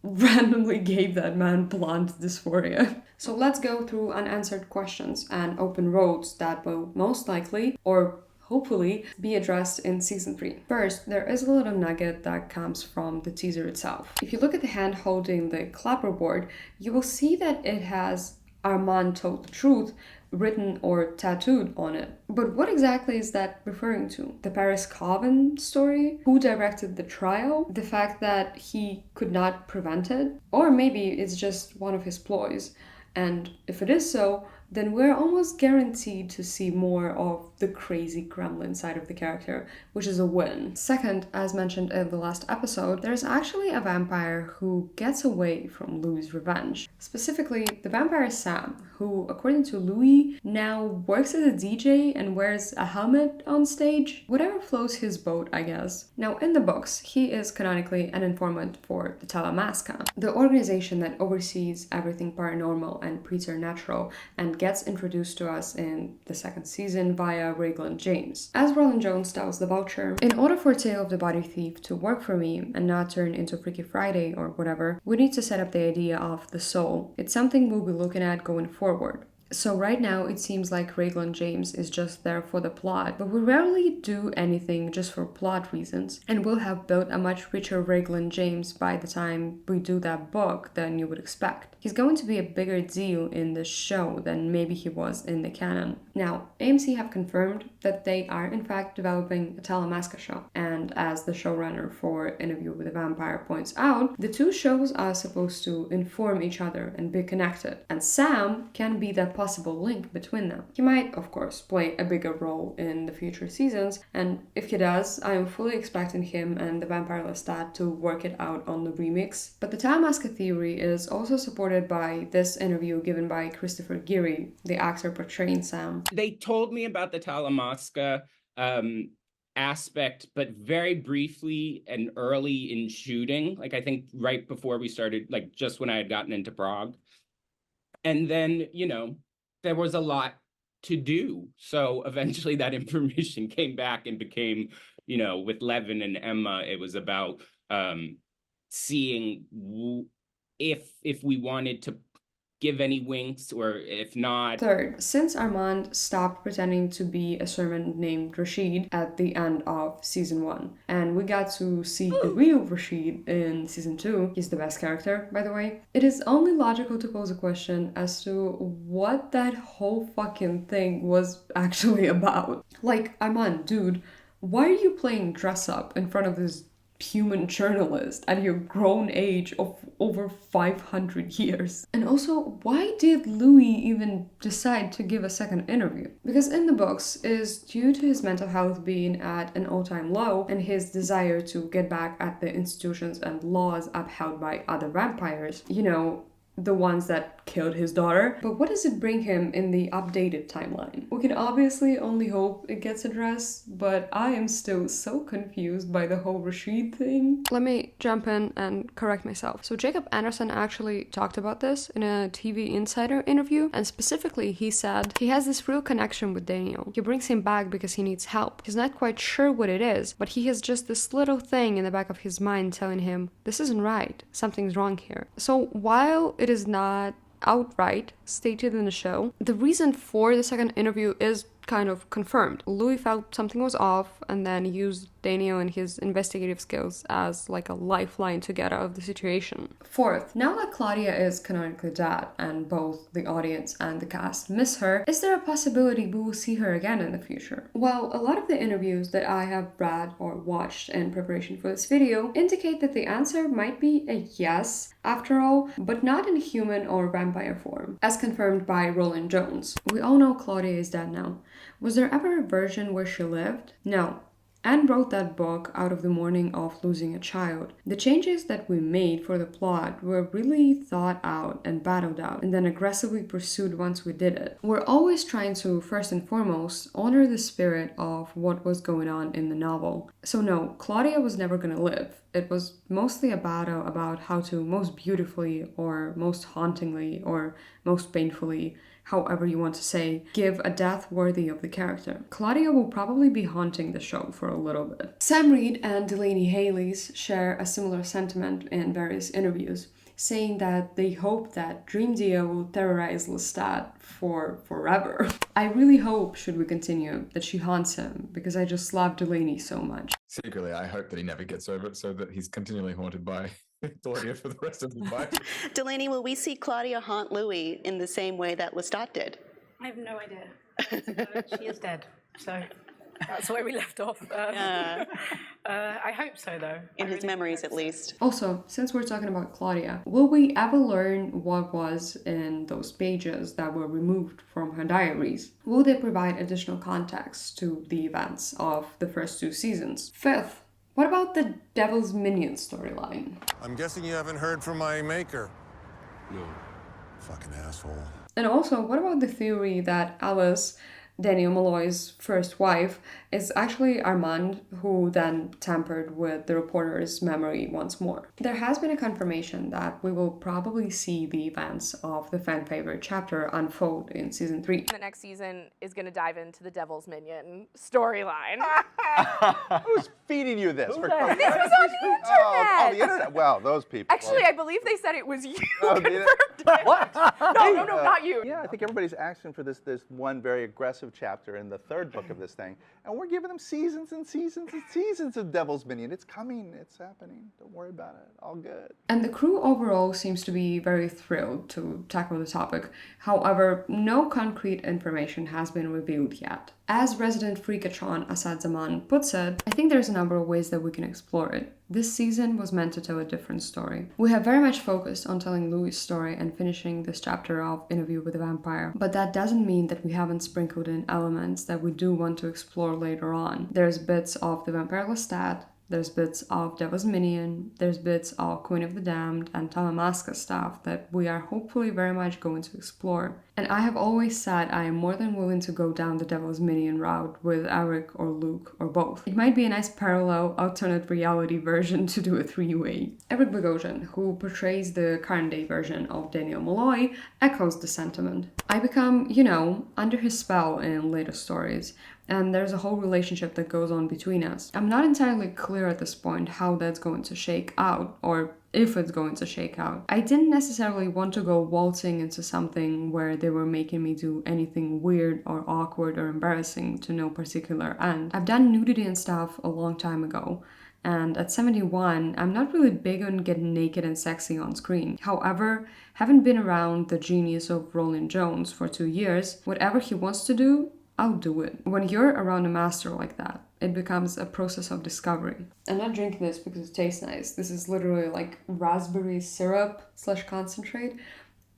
randomly gave that man blonde dysphoria. So let's go through unanswered questions and open roads that will most likely, or hopefully, be addressed in season 3. First, there is a little nugget that comes from the teaser itself. If you look at the hand holding the clapperboard, you will see that it has Armand told the truth written or tattooed on it. But what exactly is that referring to? The Paris Coven story? Who directed the trial? The fact that he could not prevent it? Or maybe it's just one of his ploys. And if it is so, then we're almost guaranteed to see more of the crazy gremlin side of the character, which is a win. Second, as mentioned in the last episode, there's actually a vampire who gets away from Louis' revenge. Specifically, the vampire Sam, who, according to Louis, now works as a DJ and wears a helmet on stage. Whatever floats his boat, I guess. Now, in the books, he is canonically an informant for the Talamasca, the organization that oversees everything paranormal and preternatural and gets introduced to us in the second season via Raglan James. As Roland Jones tells the Vulture, in order for Tale of the Body Thief to work for me and not turn into Freaky Friday or whatever, we need to set up the idea of the soul. It's something we'll be looking at going forward. So right now it seems like Raglan James is just there for the plot, but we rarely do anything just for plot reasons, and we'll have built a much richer Raglan James by the time we do that book than you would expect. He's going to be a bigger deal in the show than maybe he was in the canon. Now, AMC have confirmed that they are in fact developing a Talamasca show, and as the showrunner for Interview with a Vampire points out, the two shows are supposed to inform each other and be connected, and Sam can be that possible link between them. He might, of course, play a bigger role in the future seasons, and if he does, I am fully expecting him and the vampire Lestat to work it out on the remix. But the Talamasca theory is also supported by this interview given by Christopher Geary, the actor portraying Sam. They told me about the Talamasca aspect, but very briefly and early in shooting, like I think right before we started, like just when I had gotten into Prague. And then, you know, there was a lot to do. So eventually that information came back and became, you know, with Levin and Emma, it was about seeing if we wanted to give any winks or if not. Third, since Armand stopped pretending to be a servant named Rashid at the end of season 1, and we got to see the real Rashid in season 2, he's the best character, by the way, it is only logical to pose a question as to what that whole fucking thing was actually about. Like, Armand, dude, why are you playing dress up in front of this human journalist at your grown age of over 500 years? And also, why did Louis even decide to give a second interview? Because in the books, is due to his mental health being at an all-time low and his desire to get back at the institutions and laws upheld by other vampires, you know, the ones that killed his daughter. But what does it bring him in the updated timeline? We can obviously only hope it gets addressed, but I am still so confused by the whole Rashid thing. Let me jump in and correct myself. So Jacob Anderson actually talked about this in a TV Insider interview, and specifically he said he has this real connection with Daniel. He brings him back because he needs help. He's not quite sure what it is, but he has just this little thing in the back of his mind telling him, this isn't right, something's wrong here. So while it is not outright stated in the show, the reason for the second interview is kind of confirmed. Louis felt something was off and then used Daniel and his investigative skills as like a lifeline to get out of the situation. Fourth, now that Claudia is canonically dead and both the audience and the cast miss her, is there a possibility we will see her again in the future? Well, a lot of the interviews that I have read or watched in preparation for this video indicate that the answer might be a yes after all, but not in human or vampire form, as confirmed by Roland Jones. We all know Claudia is dead now. Was there ever a version where she lived? No. Anne wrote that book out of the mourning of losing a child. The changes that we made for the plot were really thought out and battled out and then aggressively pursued once we did it. We're always trying to, first and foremost, honor the spirit of what was going on in the novel. So no, Claudia was never gonna live. It was mostly a battle about how to most beautifully or most hauntingly or most painfully, however you want to say, give a death worthy of the character. Claudia will probably be haunting the show for a little bit. Sam Reed and Delaney Haley's share a similar sentiment in various interviews, saying that they hope that Dream Dia will terrorize Lestat for forever. I really hope, should we continue, that she haunts him, because I just love Delaney so much. Secretly, I hope that he never gets over it so that he's continually haunted by Claudia for the rest of his life. Delaney, will we see Claudia haunt Louis in the same way that Lestat did? I have no idea. She is dead, so that's where we left off. I hope so, though. In his memories, at least. Also, since we're talking about Claudia, will we ever learn what was in those pages that were removed from her diaries? Will they provide additional context to the events of the first 2 seasons? Fifth, what about the Devil's Minion storyline? I'm guessing you haven't heard from my maker. No. Fucking asshole. And also, what about the theory that Alice, Daniel Malloy's first wife, is actually Armand, who then tampered with the reporter's memory once more? There has been a confirmation that we will probably see the events of the fan favorite chapter unfold in season 3. The next season is going to dive into the Devil's Minion storyline. Who's feeding you this? This was on the internet! Oh, the internet. Well, those people. Actually, I believe they said it was you. Oh, did it? What? No, not you. Yeah, I think everybody's asking for this one very aggressive chapter in the 3rd book of this thing, and we're giving them seasons and seasons and seasons of Devil's Minion. It's coming. It's happening. Don't worry about it. All good. And the crew overall seems to be very thrilled to tackle the topic. However, no concrete information has been revealed yet. As resident freakatron Asad Zaman puts it, I think there's a number of ways that we can explore it. This season was meant to tell a different story. We have very much focused on telling Louis' story and finishing this chapter of Interview with the Vampire, but that doesn't mean that we haven't sprinkled in elements that we do want to explore later on. There's bits of the Vampire Lestat, there's bits of Devil's Minion, there's bits of Queen of the Damned and Talamasca stuff that we are hopefully very much going to explore. And I have always said I am more than willing to go down the Devil's Minion route with Eric or Luke or both. It might be a nice parallel alternate reality version to do a 3-way. Eric Bogosian, who portrays the current day version of Daniel Malloy, echoes the sentiment. I become, under his spell in later stories, and there's a whole relationship that goes on between us. I'm not entirely clear at this point how that's going to shake out, or if it's going to shake out. I didn't necessarily want to go waltzing into something where they were making me do anything weird or awkward or embarrassing to no particular end. I've done nudity and stuff a long time ago, and at 71, I'm not really big on getting naked and sexy on screen. However, having been around the genius of Roland Jones for 2 years, whatever he wants to do, I'll do it. When you're around a master like that, it becomes a process of discovery. I'm not drinking this because it tastes nice. This is literally like raspberry syrup / concentrate.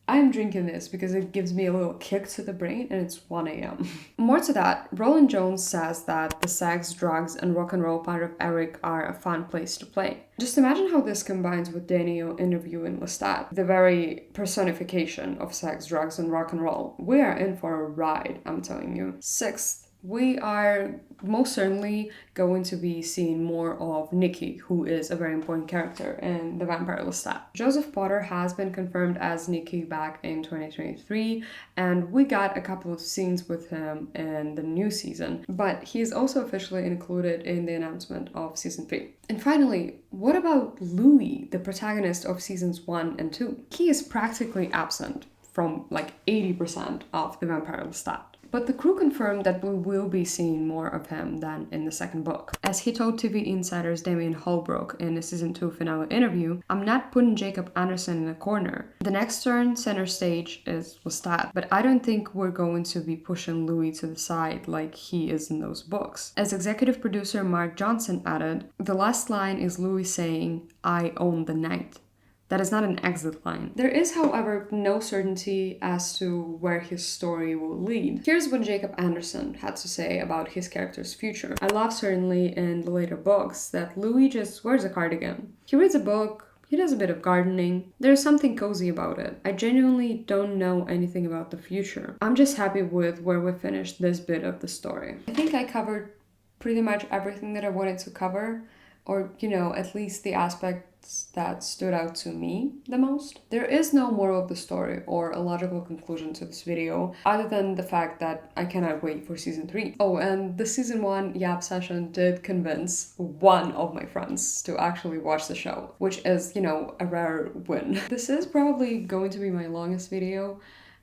I'm drinking this because it gives me a little kick to the brain and it's 1 a.m. More to that, Roland Jones says that the sex, drugs, and rock and roll part of Eric are a fun place to play. Just imagine how this combines with Daniel interviewing Lestat, the very personification of sex, drugs, and rock and roll. We are in for a ride, I'm telling you. Sixth, we are most certainly going to be seeing more of Nikki, who is a very important character in The Vampire Lestat. Joseph Potter has been confirmed as Nikki back in 2023, and we got a couple of scenes with him in the new season, but he is also officially included in the announcement of season 3. And finally, what about Louis, the protagonist of seasons 1 and 2? He is practically absent from like 80% of The Vampire Lestat. But the crew confirmed that we will be seeing more of him than in the 2nd book. As he told TV Insider's Damien Holbrook in a season 2 finale interview, I'm not putting Jacob Anderson in a corner. The next turn, center stage, is Lestat, but I don't think we're going to be pushing Louis to the side like he is in those books. As executive producer Mark Johnson added, the last line is Louis saying, "I own the night." That is not an exit line. There is, however, no certainty as to where his story will lead. Here's what Jacob Anderson had to say about his character's future. I love certainly in the later books that Louis just wears a cardigan. He reads a book, he does a bit of gardening. There's something cozy about it. I genuinely don't know anything about the future. I'm just happy with where we finished this bit of the story. I think I covered pretty much everything that I wanted to cover. or, you know, at least the aspects that stood out to me the most. There is no moral of the story or a logical conclusion to this video, other than the fact that I cannot wait for season 3. Oh, and the season 1 Yap session did convince one of my friends to actually watch the show, which is, you know, a rare win. This is probably going to be my longest video,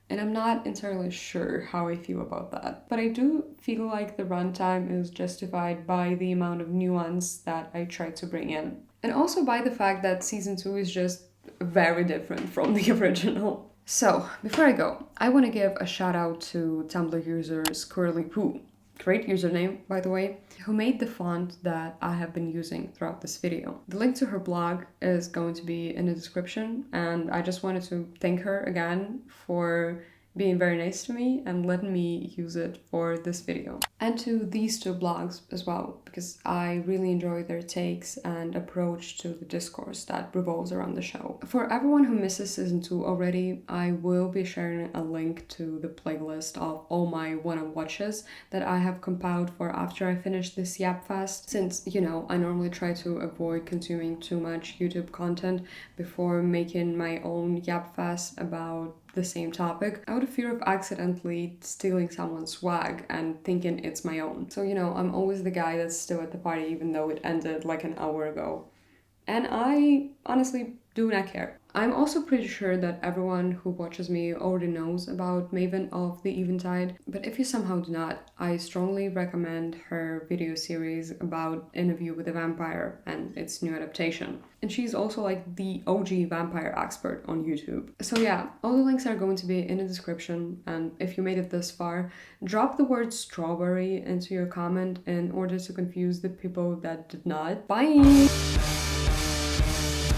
and I'm not entirely sure how I feel about that. But I do feel like the runtime is justified by the amount of nuance that I tried to bring in. And also by the fact that season 2 is just very different from the original. So, before I go, I want to give a shout out to Tumblr user Squirrely Poo, great username by the way, who made the font that I have been using throughout this video. The link to her blog is going to be in the description, and I just wanted to thank her again for being very nice to me and letting me use it for this video. And to these two blogs as well, because I really enjoy their takes and approach to the discourse that revolves around the show. For everyone who misses season 2 already, I will be sharing a link to the playlist of all my one-on watches that I have compiled for after I finish this Yap Fest, since, you know, I normally try to avoid consuming too much YouTube content before making my own Yap Fest about the same topic, out of fear of accidentally stealing someone's swag and thinking it's my own. So, you know, I'm always the guy that's still at the party even though it ended like an hour ago. And I honestly do not care. I'm also pretty sure that everyone who watches me already knows about Maven of the Eventide, but if you somehow do not, I strongly recommend her video series about Interview with a Vampire and its new adaptation. And she's also like the OG vampire expert on YouTube. So yeah, all the links are going to be in the description, and if you made it this far, drop the word strawberry into your comment in order to confuse the people that did not. Bye!